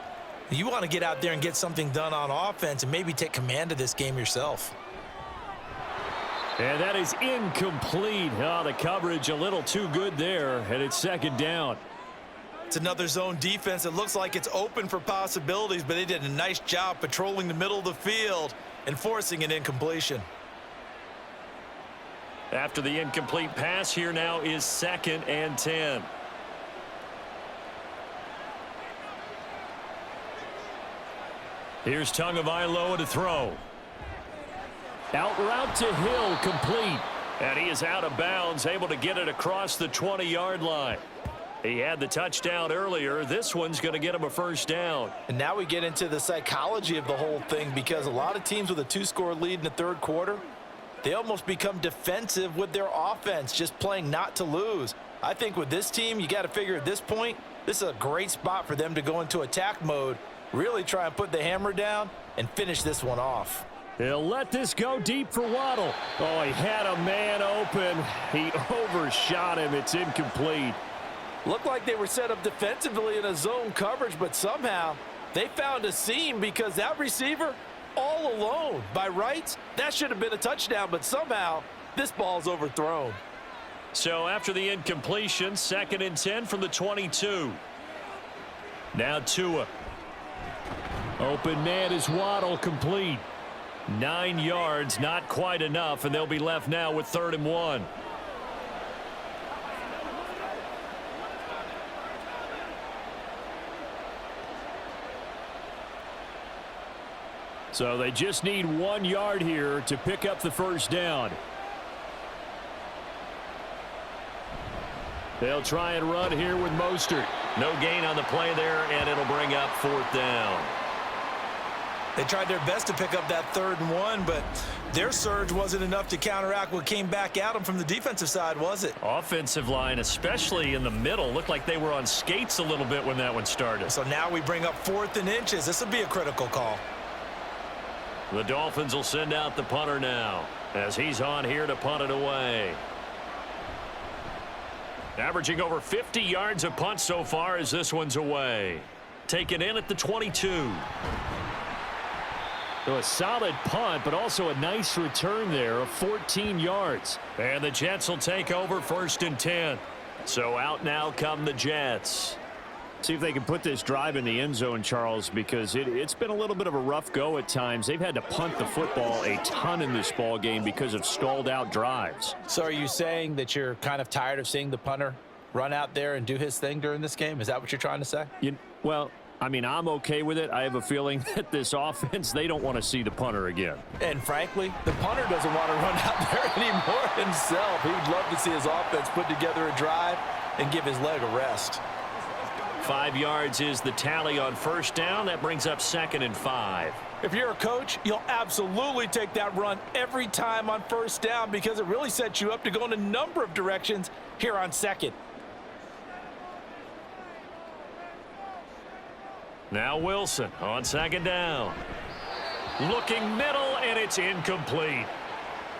[SPEAKER 3] You want to get out there and get something done on offense and maybe take command of this game yourself.
[SPEAKER 2] And that is incomplete. Oh, the coverage a little too good there, and it's 2nd down.
[SPEAKER 3] It's another zone defense. It looks like it's open for possibilities, but they did a nice job patrolling the middle of the field and forcing an incompletion.
[SPEAKER 2] After the incomplete pass, here now is 2nd and 10. Here's Tagovailoa to throw. Out route to Hill, complete. And he is out of bounds, able to get it across the 20-yard line. He had the touchdown earlier. This one's going to get him a first down.
[SPEAKER 3] And now we get into the psychology of the whole thing, because a lot of teams with a 2-score lead in the third quarter, they almost become defensive with their offense, just playing not to lose. I think with this team, you got to figure at this point, this is a great spot for them to go into attack mode, really try and put the hammer down and finish this one off.
[SPEAKER 2] He'll let this go deep for Waddle. Oh, he had a man open. He overshot him. It's incomplete.
[SPEAKER 3] Looked like they were set up defensively in a zone coverage, but somehow they found a seam, because that receiver all alone. By rights, that should have been a touchdown, but somehow this ball's overthrown.
[SPEAKER 2] So after the incompletion, 2nd and 10 from the 22. Now Tua. Open man is Waddle, complete. 9 yards, not quite enough, and they'll be left now with 3rd and 1. So they just need 1 yard here to pick up the first down. They'll try and run here with Mostert. No gain on the play there, and it'll bring up 4th down.
[SPEAKER 3] They tried their best to pick up that 3rd and 1, but their surge wasn't enough to counteract what came back at them from the defensive side, was it?
[SPEAKER 2] Offensive line, especially in the middle, looked like they were on skates a little bit when that one started.
[SPEAKER 3] So now we bring up 4th and inches. This will be a critical call.
[SPEAKER 2] The Dolphins will send out the punter now, as he's on here to punt it away. Averaging over 50 yards a punt so far as this one's away. Taken in at the 22. So a solid punt, but also a nice return there of 14 yards. And the Jets will take over 1st and 10. So out now come the Jets. See if they can put this drive in the end zone, Charles, because it's been a little bit of a rough go at times. They've had to punt the football a ton in this ball game because of stalled out drives.
[SPEAKER 3] So are you saying that you're kind of tired of seeing the punter run out there and do his thing during this game? Is that what you're trying to say?
[SPEAKER 2] Well, I mean, I'm okay with it. I have a feeling that this offense, they don't want to see the punter again.
[SPEAKER 3] And frankly, the punter doesn't want to run out there anymore himself. He would love to see his offense put together a drive and give his leg a rest.
[SPEAKER 2] 5 yards is the tally on first down. That brings up 2nd and 5.
[SPEAKER 3] If you're a coach, you'll absolutely take that run every time on first down, because it really sets you up to go in a number of directions here on 2nd.
[SPEAKER 2] Now Wilson on 2nd down. Looking middle, and it's incomplete.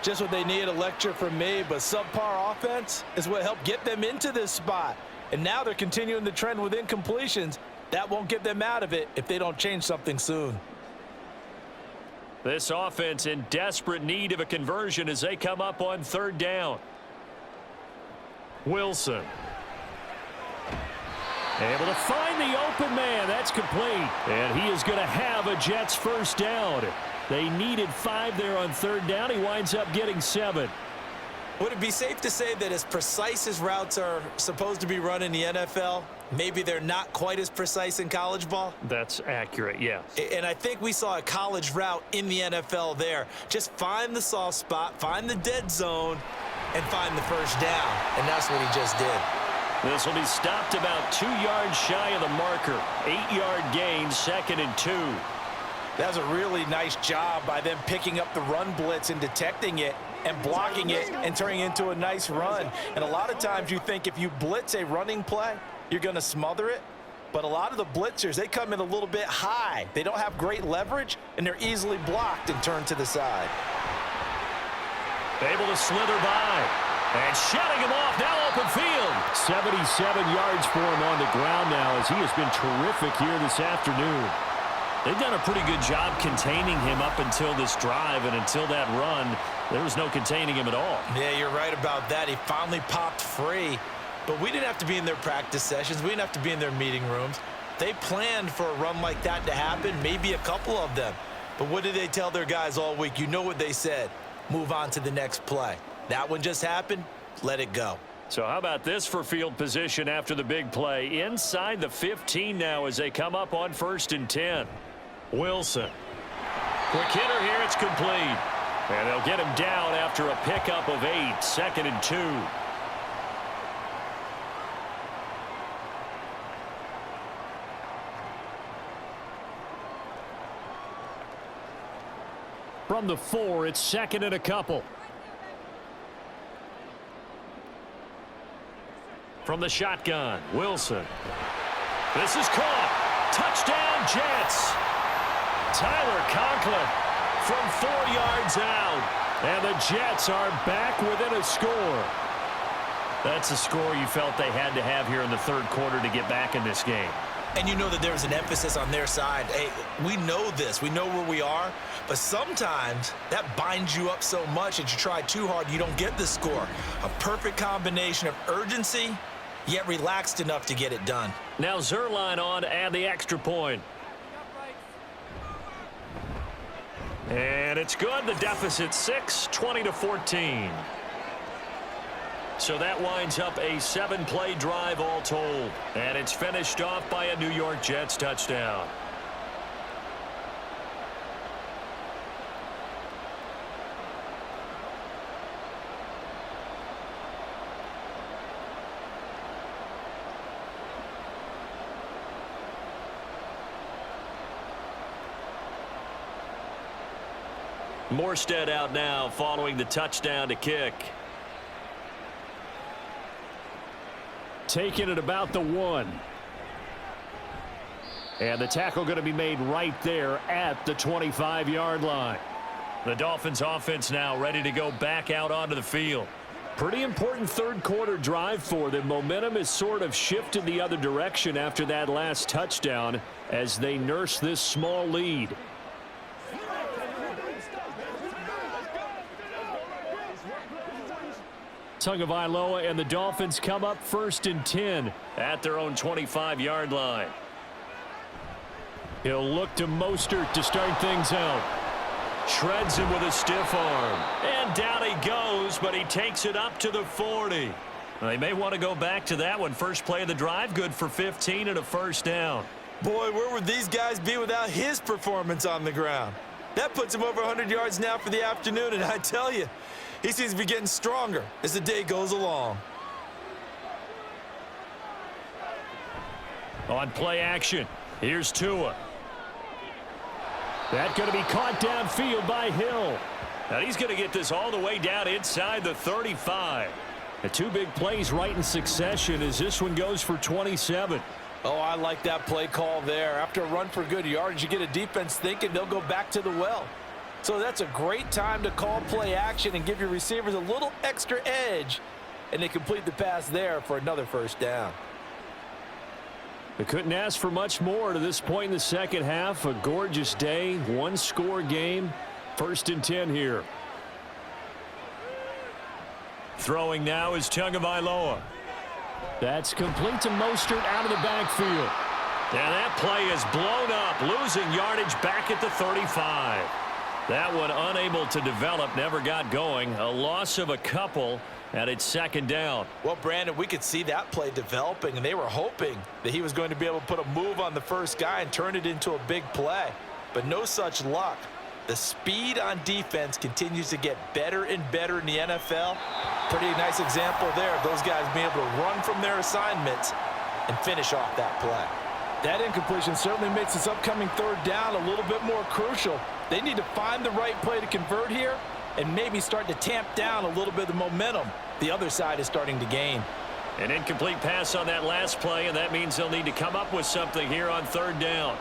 [SPEAKER 3] Just what they need, a lecture from me, but subpar offense is what helped get them into this spot. And now they're continuing the trend with incompletions. That won't get them out of it if they don't change something soon.
[SPEAKER 2] This offense in desperate need of a conversion as they come up on 3rd down. Wilson. Able to find the open man. That's complete. And he is going to have a Jets first down. They needed 5 there on 3rd down. He winds up getting 7.
[SPEAKER 3] Would it be safe to say that as precise as routes are supposed to be run in the NFL, maybe they're not quite as precise in college ball?
[SPEAKER 2] That's accurate, yes.
[SPEAKER 3] And I think we saw a college route in the NFL there. Just find the soft spot, find the dead zone, and find the first down. And that's what he just did.
[SPEAKER 2] This will be stopped about 2 yards shy of the marker. 8-yard gain, 2nd and 2.
[SPEAKER 3] That was a really nice job by them picking up the run blitz and detecting it and blocking it and turning it into a nice run. And a lot of times you think if you blitz a running play, you're going to smother it. But a lot of the blitzers, they come in a little bit high. They don't have great leverage, and they're easily blocked and turned to the side.
[SPEAKER 2] Able to slither by. And shutting him off, now open field. 77 yards for him on the ground now, as he has been terrific here this afternoon. They've done a pretty good job containing him up until this drive, and until that run, there was no containing him at all.
[SPEAKER 3] Yeah, you're right about that. He finally popped free, but we didn't have to be in their practice sessions. We didn't have to be in their meeting rooms. They planned for a run like that to happen, maybe a couple of them. But what did they tell their guys all week? You know what they said. Move on to the next play. That one just happened. Let it go.
[SPEAKER 2] So how about this for field position after the big play? Inside the 15 now as they come up on 1st and 10. Wilson. Quick hitter here. It's complete. And they'll get him down after a pickup of 8. 2nd and 2. From the 4, it's 2nd and a couple. From the shotgun, Wilson. This is caught. Touchdown, Jets. Tyler Conklin from 4 yards out. And the Jets are back within a score. That's a score you felt they had to have here in the third quarter to get back in this game.
[SPEAKER 3] And you know that there was an emphasis on their side. Hey, we know this. We know where we are. But sometimes that binds you up so much that you try too hard, you don't get the score. A perfect combination of urgency, yet relaxed enough to get it done.
[SPEAKER 2] Now Zerline on to add the extra point. And it's good. The deficit 6, 20-14. So that winds up a 7-play drive all told. And it's finished off by a New York Jets touchdown. Morstead out now following the touchdown to kick. Taking it about the 1. And the tackle going to be made right there at the 25-yard line. The Dolphins offense now ready to go back out onto the field. Pretty important third quarter drive for them. Momentum has sort of shifted the other direction after that last touchdown as they nurse this small lead. Tagovailoa and the Dolphins come up 1st and 10 at their own 25-yard line. He'll look to Mostert to start things out. Shreds him with a stiff arm. And down he goes, but he takes it up to the 40. They may want to go back to that one. First play of the drive, good for 15 and a first down.
[SPEAKER 3] Boy, where would these guys be without his performance on the ground? That puts him over 100 yards now for the afternoon, and I tell you, he seems to be getting stronger as the day goes along.
[SPEAKER 2] On play action, here's Tua. That's going to be caught downfield by Hill. Now he's going to get this all the way down inside the 35. The 2 big plays right in succession as this one goes for 27.
[SPEAKER 3] Oh, I like that play call there. After a run for good yardage, you get a defense thinking they'll go back to the well. So that's a great time to call play action and give your receivers a little extra edge. And they complete the pass there for another first down.
[SPEAKER 2] They couldn't ask for much more to this point in the second half. A gorgeous day, 1-score game. 1st and 10 here. Throwing now is Tagovailoa. That's complete to Mostert out of the backfield. And that play is blown up, losing yardage back at the 35. That one unable to develop, never got going. A loss of a couple, and it's 2nd down.
[SPEAKER 3] Well, Brandon, we could see that play developing, and they were hoping that he was going to be able to put a move on the first guy and turn it into a big play. But no such luck. The speed on defense continues to get better and better in the NFL. Pretty nice example there of those guys being able to run from their assignments and finish off that play. That incompletion certainly makes this upcoming 3rd down a little bit more crucial. They need to find the right play to convert here and maybe start to tamp down a little bit of the momentum the other side is starting to gain.
[SPEAKER 2] An incomplete pass on that last play, and that means they'll need to come up with something here on 3rd down.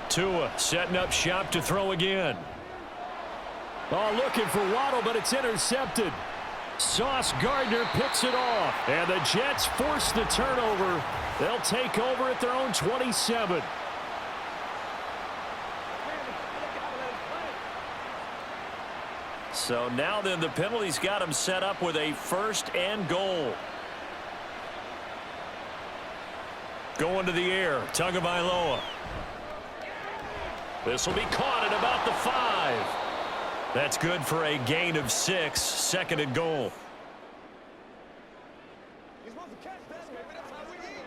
[SPEAKER 2] Tua setting up shop to throw again. Oh, looking for Waddle, but it's intercepted. Sauce Gardner picks it off, and the Jets force the turnover. They'll take over at their own 27. So now then the penalties got him set up with a 1st and goal. Going to the air, Tagovailoa. This will be caught at about the 5. That's good for a gain of 6, 2nd and goal.
[SPEAKER 4] You're supposed to catch that, baby. That's how we eat.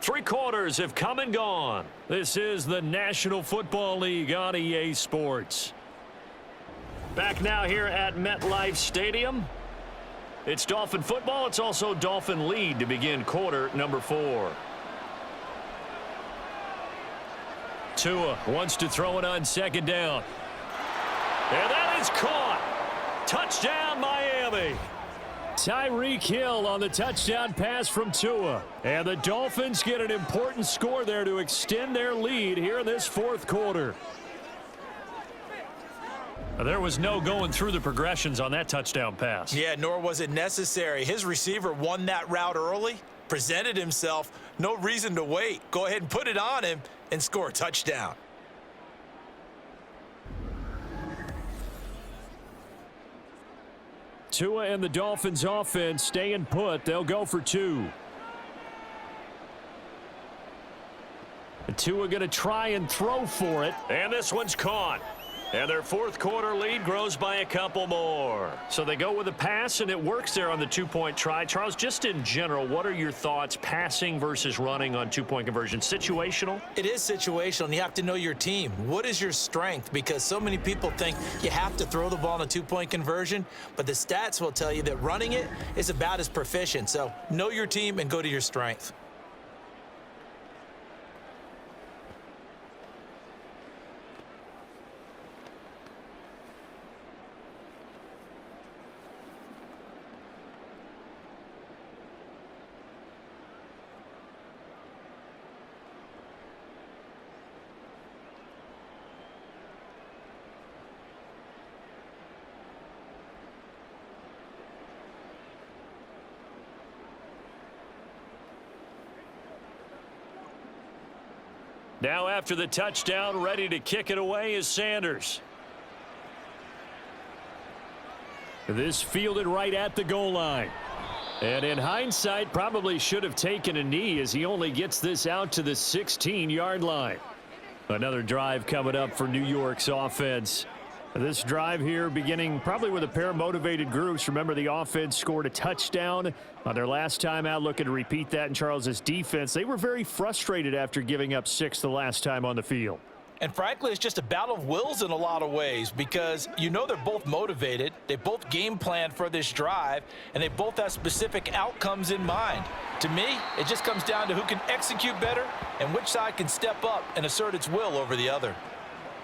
[SPEAKER 2] 3 quarters have come and gone. This is the National Football League on EA Sports. Back now here at MetLife Stadium. It's Dolphin football. It's also Dolphin lead to begin quarter number 4. Tua wants to throw it on second down. And that is caught. Touchdown, Miami. Tyreek Hill on the touchdown pass from Tua. And the Dolphins get an important score there to extend their lead here in this fourth quarter. There was no going through the progressions on that touchdown pass.
[SPEAKER 3] Yeah, nor was it necessary. His receiver won that route early, presented himself. No reason to wait. Go ahead and put it on him and score a touchdown.
[SPEAKER 2] Tua and the Dolphins offense staying put. They'll go for 2. And Tua going to try and throw for it. And this one's caught. And their fourth quarter lead grows by a couple more. So they go with a pass, and it works there on the 2-point try. Charles, just in general, what are your thoughts passing versus running on 2-point conversion? Situational?
[SPEAKER 3] It is situational, and you have to know your team. What is your strength? Because so many people think you have to throw the ball in a 2-point conversion, but the stats will tell you that running it is about as proficient. So know your team and go to your strength.
[SPEAKER 2] Now after the touchdown, ready to kick it away is Sanders. This fielded right at the goal line. And in hindsight, probably should have taken a knee as he only gets this out to the 16-yard line. Another drive coming up for New York's offense. This drive here beginning probably with a pair of motivated groups. Remember, the offense scored a touchdown on their last time out, looking to repeat that in Charles's defense. They were very frustrated after giving up 6 the last time on the field.
[SPEAKER 3] And frankly, it's just a battle of wills in a lot of ways because you know they're both motivated. They both game planned for this drive, and they both have specific outcomes in mind. To me, it just comes down to who can execute better and which side can step up and assert its will over the other.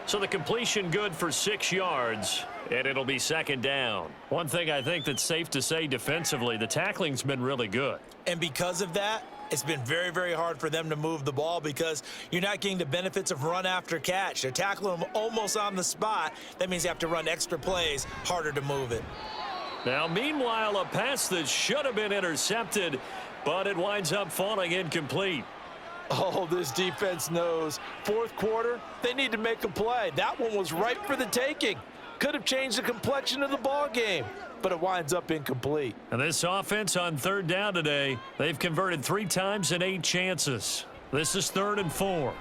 [SPEAKER 2] So the completion good for 6 yards, and it'll be second down. One thing I think that's safe to say defensively, the tackling's been really good.
[SPEAKER 3] And because of that, it's been very, very hard for them to move the ball because you're not getting the benefits of run after catch. They're tackling them almost on the spot. That means you have to run extra plays, harder to move it.
[SPEAKER 2] Now, meanwhile, a pass that should have been intercepted, but it winds up falling incomplete.
[SPEAKER 3] Oh, this defense knows. Fourth quarter, they need to make a play. That one was ripe for the taking. Could have changed the complexion of the ball game, but it winds up incomplete.
[SPEAKER 2] And this offense on third down today, they've converted 3 times in 8 chances. This is 3rd and 4.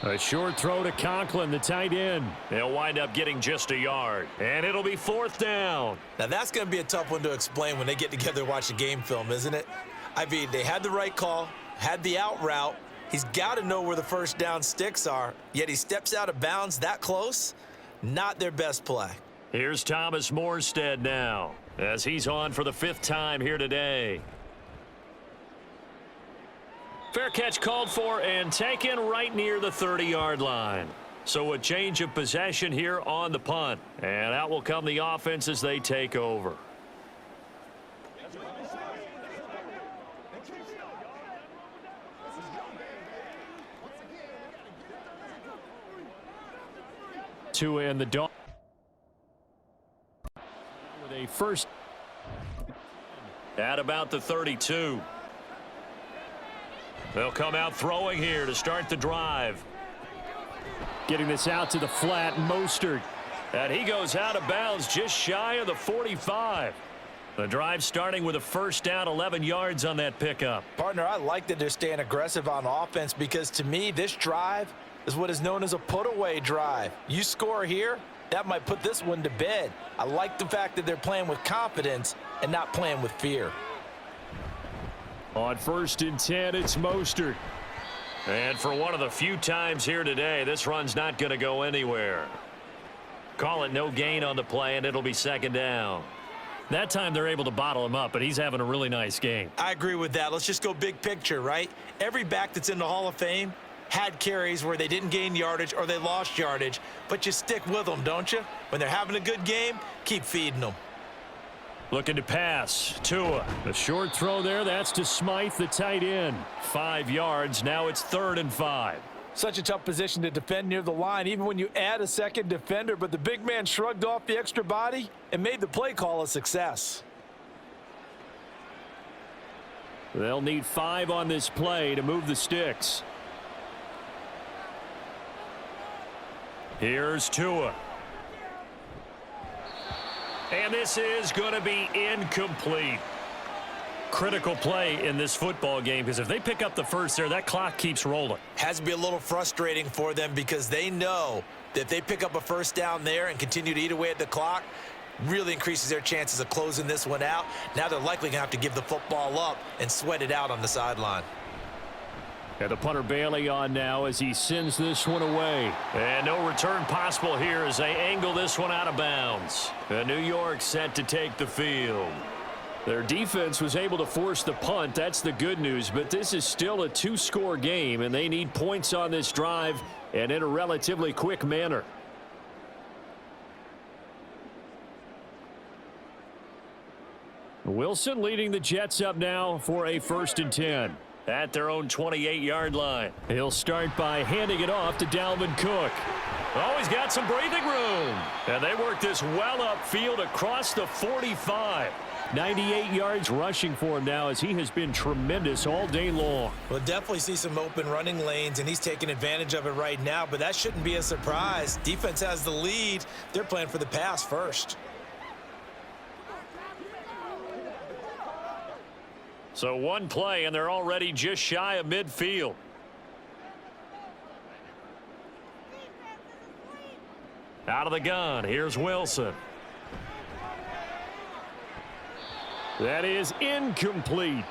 [SPEAKER 2] A short throw to Conklin, the tight end. They'll wind up getting just a yard, and it'll be 4th down.
[SPEAKER 3] Now, that's going to be a tough one to explain when they get together and watch the game film, isn't it? I mean, they had the right call, had the out route. He's got to know where the first down sticks are, yet he steps out of bounds that close. Not their best play.
[SPEAKER 2] Here's Thomas Morstead now, as he's on for the 5th time here today. Fair catch called for and taken right near the 30-yard line. So a change of possession here on the punt. And out will come the offense as they take over. Tua and the Dolphins with a first at about the 32. They'll come out throwing here to start the drive. Getting this out to the flat, Mostert. And he goes out of bounds just shy of the 45. The drive starting with a first down, 11 yards on that pickup.
[SPEAKER 3] Partner, I like that they're staying aggressive on offense because to me, this drive is what is known as a put-away drive. You score here, that might put this one to bed. I like the fact that they're playing with confidence and not playing with fear.
[SPEAKER 2] On 1st and 10, it's Mostert. And for one of the few times here today, this run's not going to go anywhere. Call it no gain on the play, and it'll be second down. That time they're able to bottle him up, but he's having a really nice game.
[SPEAKER 3] I agree with that. Let's just go big picture, right? Every back that's in the Hall of Fame had carries where they didn't gain yardage or they lost yardage, but you stick with them, don't you? When they're having a good game, keep feeding them.
[SPEAKER 2] Looking to pass. Tua. A short throw there. That's to Smythe, the tight end. 5 yards. Now it's 3rd and 5.
[SPEAKER 3] Such a tough position to defend near the line, even when you add a second defender, but the big man shrugged off the extra body and made the play call a success.
[SPEAKER 2] They'll need 5 on this play to move the sticks. Here's Tua. And this is going to be incomplete. Critical play in this football game, because if they pick up the first there, that clock keeps rolling.
[SPEAKER 3] Has to be a little frustrating for them because they know that if they pick up a first down there and continue to eat away at the clock, really increases their chances of closing this one out. Now they're likely going to have to give the football up and sweat it out on the sideline.
[SPEAKER 2] And the punter Bailey on now as he sends this one away. And no return possible here as they angle this one out of bounds. And New York set to take the field. Their defense was able to force the punt. That's the good news. But this is still a 2-score game, and they need points on this drive and in a relatively quick manner. Wilson leading the Jets up now for a 1st and 10. At their own 28-yard line. He'll start by handing it off to Dalvin Cook. Oh, he's got some breathing room. And they work this well upfield across the 45. 98 yards rushing for him now as he has been tremendous all day long.
[SPEAKER 3] We'll definitely see some open running lanes, and he's taking advantage of it right now, but that shouldn't be a surprise. Defense has the lead. They're playing for the pass first.
[SPEAKER 2] So one play, and they're already just shy of midfield. Out of the gun, here's Wilson. That is incomplete.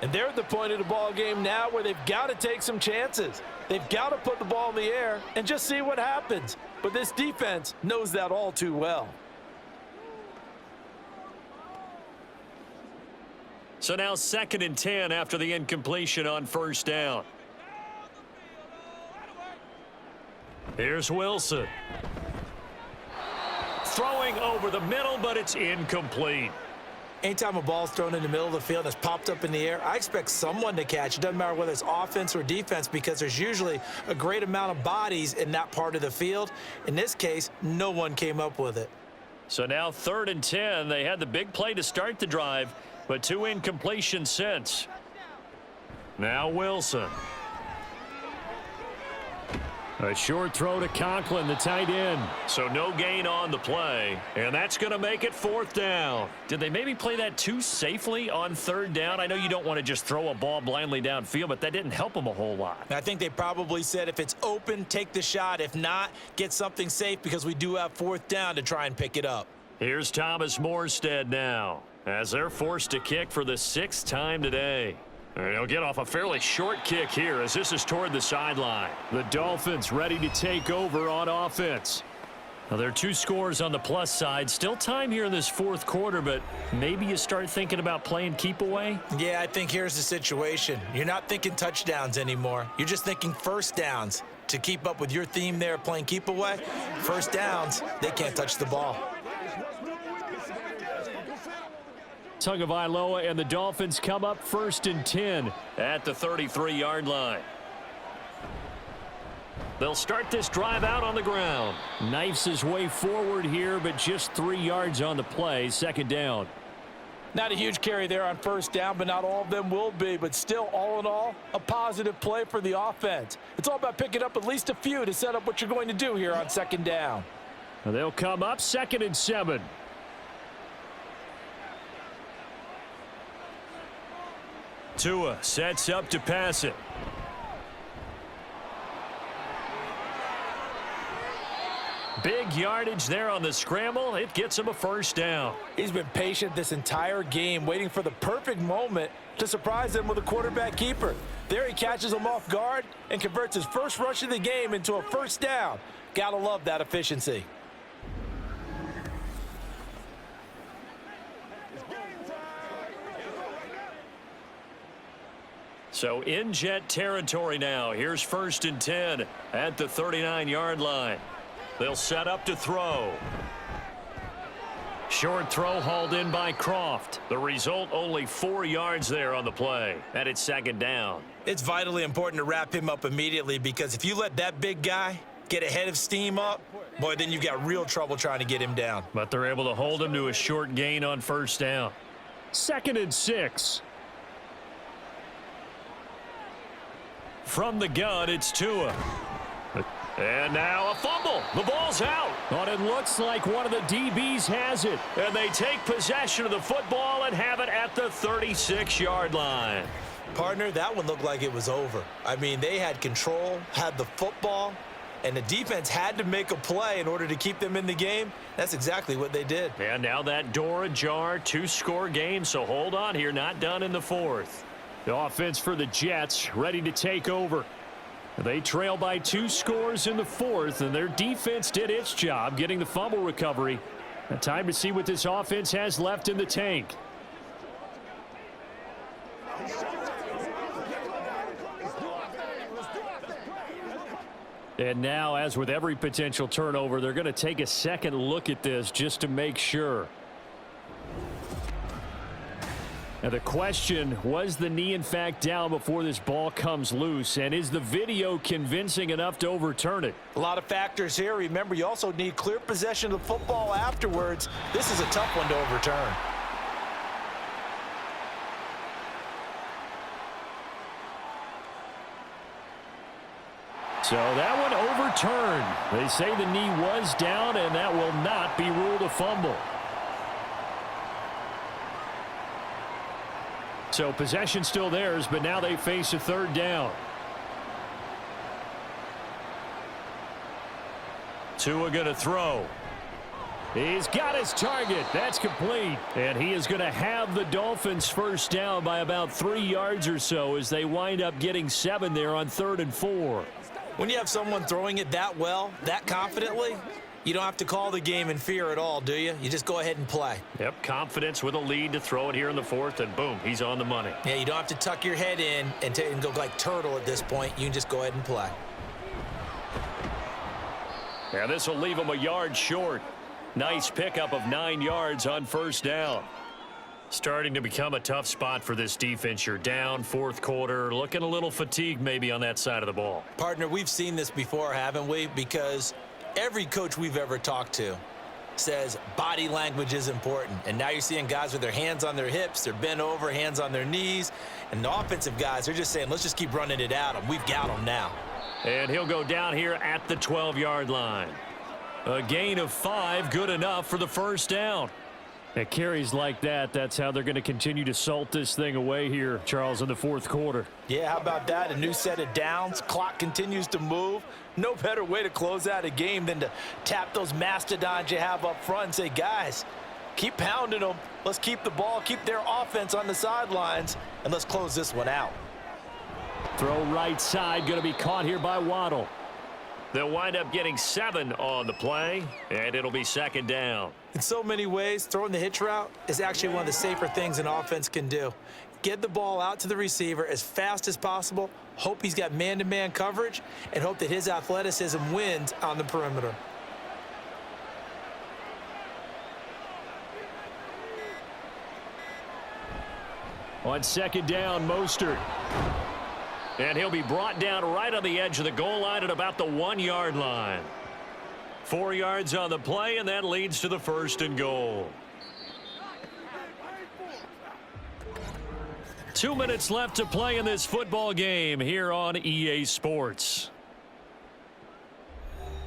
[SPEAKER 3] And they're at the point of the ball game now where they've got to take some chances. They've got to put the ball in the air and just see what happens. But this defense knows that all too well.
[SPEAKER 2] So now 2nd and 10 after the incompletion on 1st down. Here's Wilson. Throwing over the middle, but it's incomplete.
[SPEAKER 3] Anytime a ball's thrown in the middle of the field and it's popped up in the air, I expect someone to catch. It doesn't matter whether it's offense or defense because there's usually a great amount of bodies in that part of the field. In this case, no one came up with it.
[SPEAKER 2] So now 3rd and 10. They had the big play to start the drive, but 2 incompletions since. Now Wilson. A short throw to Conklin, the tight end. So no gain on the play, and that's going to make it 4th down. Did they maybe play that too safely on 3rd down? I know you don't want to just throw a ball blindly downfield, but that didn't help them a whole lot.
[SPEAKER 3] I think they probably said if it's open, take the shot. If not, get something safe because we do have 4th down to try and pick it up.
[SPEAKER 2] Here's Thomas Morstead now as they're forced to kick for the 6th time today. And he'll get off a fairly short kick here as this is toward the sideline. The Dolphins ready to take over on offense. Now, there are 2 scores on the plus side. Still time here in this 4th quarter, but maybe you start thinking about playing keep away?
[SPEAKER 3] Yeah, I think here's the situation. You're not thinking touchdowns anymore. You're just thinking 1st downs. To keep up with your theme there, playing keep away, 1st downs, they can't touch the ball.
[SPEAKER 2] Tagovailoa and the Dolphins come up 1st and 10 at the 33-yard line. They'll start this drive out on the ground. Knifes his way forward here, but just 3 yards on the play. 2nd down.
[SPEAKER 3] Not a huge carry there on 1st down, but not all of them will be. But still, all in all, a positive play for the offense. It's all about picking up at least a few to set up what you're going to do here on 2nd down.
[SPEAKER 2] They'll come up 2nd and 7. Tua sets up to pass it. Big yardage there on the scramble. It gets him a 1st down.
[SPEAKER 3] He's been patient this entire game, waiting for the perfect moment to surprise them with a quarterback keeper. There he catches him off guard and converts his first rush of the game into a 1st down. Gotta love that efficiency.
[SPEAKER 2] So in Jet territory now. Here's 1st and 10 at the 39-yard line. They'll set up to throw. Short throw hauled in by Croft. The result, only 4 yards there on the play. And it's 2nd down.
[SPEAKER 3] It's vitally important to wrap him up immediately, because if you let that big guy get ahead of steam up, boy, then you've got real trouble trying to get him down.
[SPEAKER 2] But they're able to hold him to a short gain on 1st down. 2nd and 6. From the gun, it's Tua. And now a fumble. The ball's out. But it looks like one of the DBs has it. And they take possession of the football and have it at the 36-yard line.
[SPEAKER 3] Partner, that one looked like it was over. I mean, they had control, had the football, and the defense had to make a play in order to keep them in the game. That's exactly what they did.
[SPEAKER 2] And now that door ajar, 2-score game, so hold on here, not done in the 4th. The offense for the Jets ready to take over. They trail by 2 scores in the 4th, and their defense did its job getting the fumble recovery. Now time to see what this offense has left in the tank. And now, as with every potential turnover, they're going to take a second look at this just to make sure. Now the question, was the knee in fact down before this ball comes loose? And is the video convincing enough to overturn it?
[SPEAKER 3] A lot of factors here. Remember, you also need clear possession of the football afterwards. This is a tough one to overturn.
[SPEAKER 2] So that one overturned. They say the knee was down, and that will not be ruled a fumble. So possession still theirs, but now they face a 3rd down. Tua going to throw. He's got his target. That's complete. And he is going to have the Dolphins 1st down by about 3 yards or so as they wind up getting 7 there on 3rd and 4.
[SPEAKER 3] When you have someone throwing it that well, that confidently, you don't have to call the game in fear at all, do you? You just go ahead and play.
[SPEAKER 2] Yep, confidence with a lead to throw it here in the 4th, and boom, he's on the money.
[SPEAKER 3] Yeah, you don't have to tuck your head in and go like turtle at this point. You can just go ahead and play.
[SPEAKER 2] And this will leave him a yard short. Nice pickup of 9 yards on 1st down. Starting to become a tough spot for this defense. You're down, 4th quarter, looking a little fatigued maybe on that side of the ball.
[SPEAKER 3] Partner, we've seen this before, haven't we? Because every coach we've ever talked to says body language is important. And now you're seeing guys with their hands on their hips, they're bent over, hands on their knees. And the offensive guys, they're just saying, let's just keep running it at them. We've got them now.
[SPEAKER 2] And he'll go down here at the 12-yard line. A gain of 5, good enough for the 1st down. At carries like that, that's how they're going to continue to salt this thing away here, Charles, in the 4th quarter.
[SPEAKER 3] Yeah, how about that? A new set of downs. Clock continues to move. No better way to close out a game than to tap those mastodons you have up front and say, guys, keep pounding them. Let's keep the ball, keep their offense on the sidelines, and let's close this one out.
[SPEAKER 2] Throw right side, going to be caught here by Waddle. They'll wind up getting 7 on the play, and it'll be 2nd down.
[SPEAKER 3] In so many ways, throwing the hitch route is actually one of the safer things an offense can do. Get the ball out to the receiver as fast as possible, hope he's got man-to-man coverage, and hope that his athleticism wins on the perimeter.
[SPEAKER 2] On 2nd down, Mostert. And he'll be brought down right on the edge of the goal line at about the 1-yard line. 4 yards on the play, and that leads to the 1st and goal. 2 minutes left to play in this football game here on EA Sports.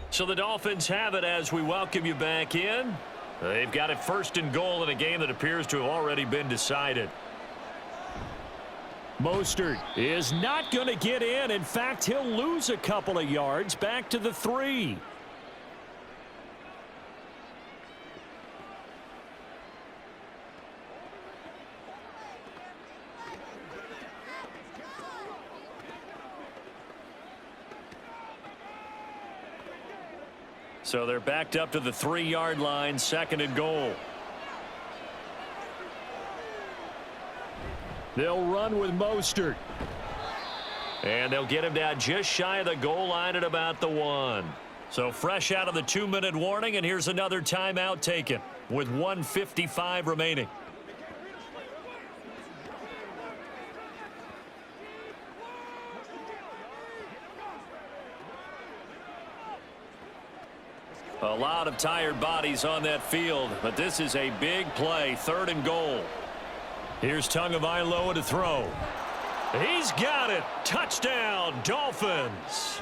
[SPEAKER 2] So the Dolphins have it as we welcome you back in. They've got it 1st and goal in a game that appears to have already been decided. Mostert is not going to get in. In fact, he'll lose a couple of yards back to the 3. So they're backed up to the 3-yard line, 2nd and goal. They'll run with Mostert. And they'll get him down just shy of the goal line at about the 1. So fresh out of the 2-minute warning, and here's another timeout taken with 1:55 remaining. A lot of tired bodies on that field, but this is a big play, 3rd and goal. Here's Tagovailoa to throw. He's got it. Touchdown, Dolphins.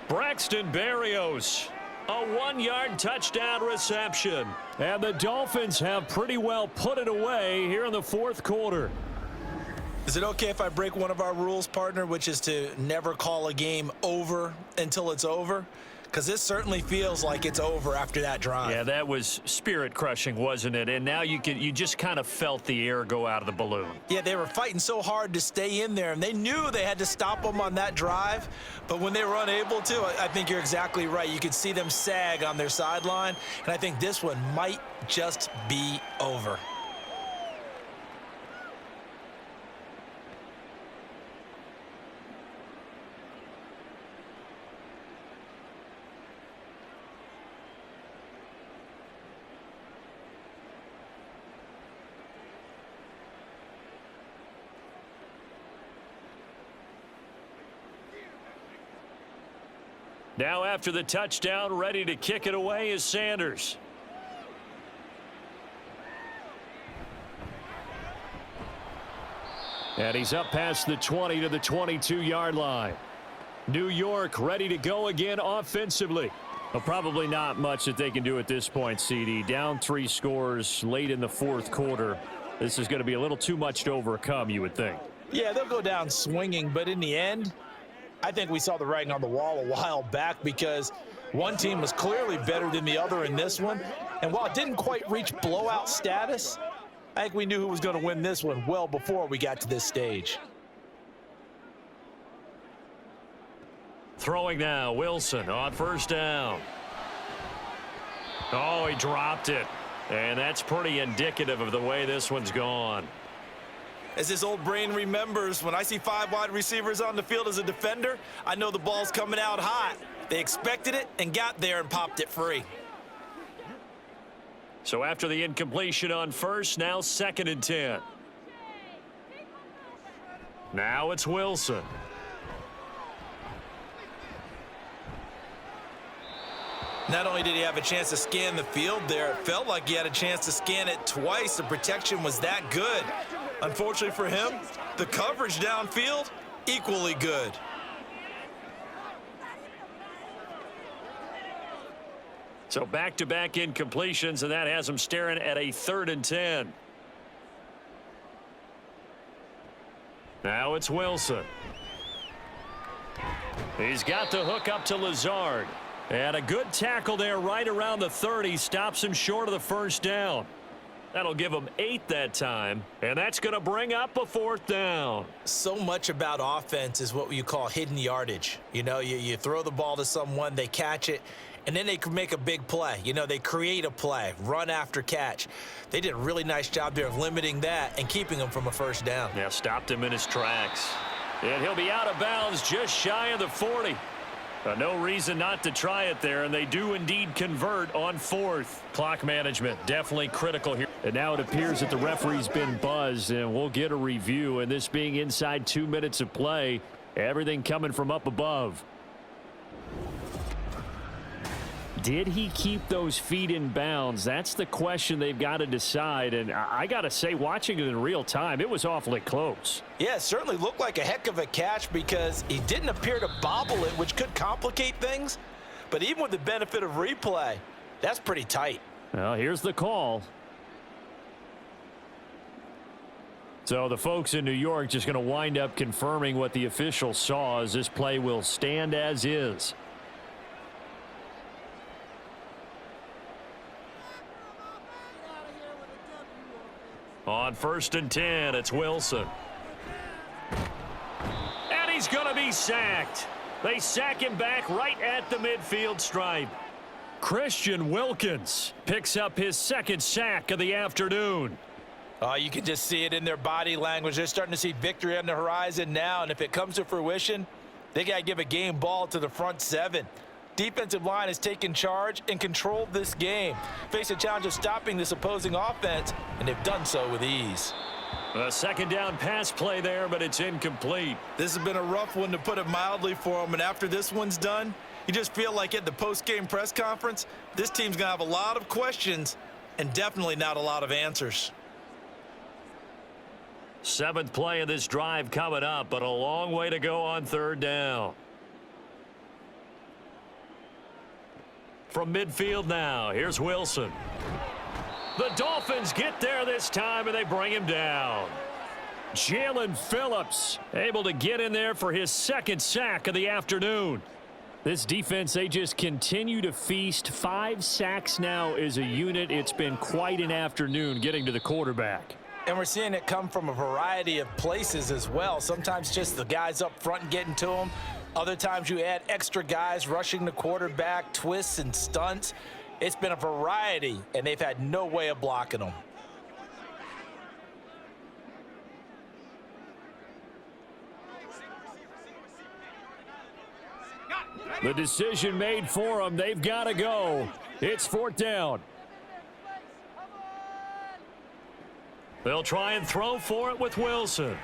[SPEAKER 2] Braxton Berrios, a 1-yard touchdown reception. And the Dolphins have pretty well put it away here in the 4th quarter.
[SPEAKER 3] Is it okay if I break one of our rules, partner, which is to never call a game over until it's over? Because this certainly feels like it's over after that drive.
[SPEAKER 2] Yeah, that was spirit-crushing, wasn't it? And now you just kind of felt the air go out of the balloon.
[SPEAKER 3] Yeah, they were fighting so hard to stay in there, and they knew they had to stop them on that drive. But when they were unable to, I think you're exactly right. You could see them sag on their sideline, and I think this one might just be over.
[SPEAKER 2] Now after the touchdown, ready to kick it away is Sanders. And he's up past the 20 to the 22-yard line. New York ready to go again offensively. Well, probably not much that they can do at this point, CD. Down 3 scores late in the 4th quarter. This is going to be a little too much to overcome, you would think.
[SPEAKER 3] Yeah, they'll go down swinging, but in the end, I think we saw the writing on the wall a while back because one team was clearly better than the other in this one. And while it didn't quite reach blowout status, I think we knew who was going to win this one well before we got to this stage.
[SPEAKER 2] Throwing now, Wilson on 1st down. Oh, he dropped it. And that's pretty indicative of the way this one's gone.
[SPEAKER 3] As his old brain remembers, when I see 5 wide receivers on the field as a defender, I know the ball's coming out hot. They expected it and got there and popped it free.
[SPEAKER 2] So after the incompletion on 1st, now 2nd and 10. Now it's Wilson.
[SPEAKER 3] Not only did he have a chance to scan the field there, it felt like he had a chance to scan it twice. The protection was that good. Unfortunately for him, the coverage downfield, equally good.
[SPEAKER 2] So back-to-back incompletions, and that has him staring at a 3rd and 10. Now it's Wilson. He's got the hook up to Lazard. And a good tackle there right around the 30. Stops him short of the 1st down. That'll give him 8 that time. And that's going to bring up a 4th down.
[SPEAKER 3] So much about offense is what you call hidden yardage. You know, you throw the ball to someone, they catch it, and then they can make a big play. You know, they create a play, run after catch. They did a really nice job there of limiting that and keeping him from a 1st down.
[SPEAKER 2] Yeah, stopped him in his tracks. And he'll be out of bounds just shy of the 40. No reason not to try it there, and they do indeed convert on 4th. Clock management definitely critical here. And now it appears that the referee's been buzzed, and we'll get a review. And this being inside 2 minutes of play, everything coming from up above. Did he keep those feet in bounds? That's the question they've got to decide. And I got to say, watching it in real time, it was awfully close.
[SPEAKER 3] Yeah, it certainly looked like a heck of a catch because he didn't appear to bobble it, which could complicate things. But even with the benefit of replay, that's pretty tight.
[SPEAKER 2] Well, here's the call. So the folks in New York just going to wind up confirming what the official saw, as this play will stand as is. On 1st and 10, it's Wilson. And he's going to be sacked. They sack him back right at the midfield stripe. Christian Wilkins picks up his 2nd sack of the afternoon.
[SPEAKER 3] Oh, you can just see it in their body language. They're starting to see victory on the horizon now, and if it comes to fruition, they got to give a game ball to the front seven. Defensive line has taken charge and controlled this game. Face a challenge of stopping this opposing offense, and they've done so with ease.
[SPEAKER 2] A second down pass play there, but it's incomplete.
[SPEAKER 3] This has been a rough one, to put it mildly, for them, and after this one's done, you just feel like at the post-game press conference, this team's going to have a lot of questions and definitely not a lot of answers.
[SPEAKER 2] Seventh play of this drive coming up, but a long way to go on third down. From midfield now, here's Wilson. The Dolphins get there this time, and they bring him down. Jalen Phillips able to get in there for his second sack of the afternoon. This defense, they just continue to feast. 5 sacks now as a unit. It's been quite an afternoon getting to the quarterback.
[SPEAKER 3] And we're seeing it come from a variety of places as well. Sometimes just the guys up front getting to them. Other times you add extra guys rushing the quarterback, twists and stunts. It's been a variety, and they've had no way of blocking them.
[SPEAKER 2] The decision made for them. They've got to go. It's fourth down. They'll try and throw for it with Wilson.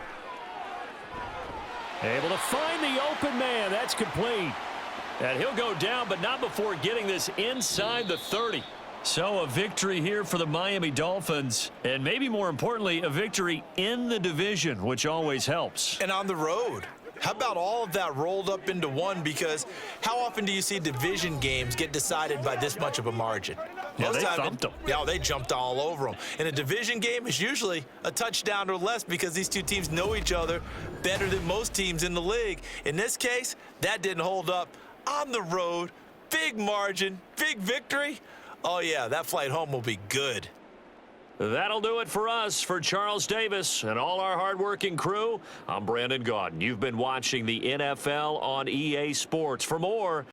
[SPEAKER 2] Able to find the open man. That's complete. And he'll go down, but not before getting this inside the 30. So a victory here for the Miami Dolphins, and maybe more importantly, a victory in the division, which always helps.
[SPEAKER 3] And on the road. How about all of that rolled up into one? Because how often do you see division games get decided by this much of a margin?
[SPEAKER 2] Yeah, they thumped them.
[SPEAKER 3] Yeah, they jumped all over them. And a division game is usually a touchdown or less because these two teams know each other better than most teams in the league. In this case, that didn't hold up. On the road, big margin, big victory. Oh, yeah, that flight home will be good.
[SPEAKER 2] That'll do it for us. For Charles Davis and all our hardworking crew, I'm Brandon Gaudin. You've been watching the NFL on EA Sports. For more,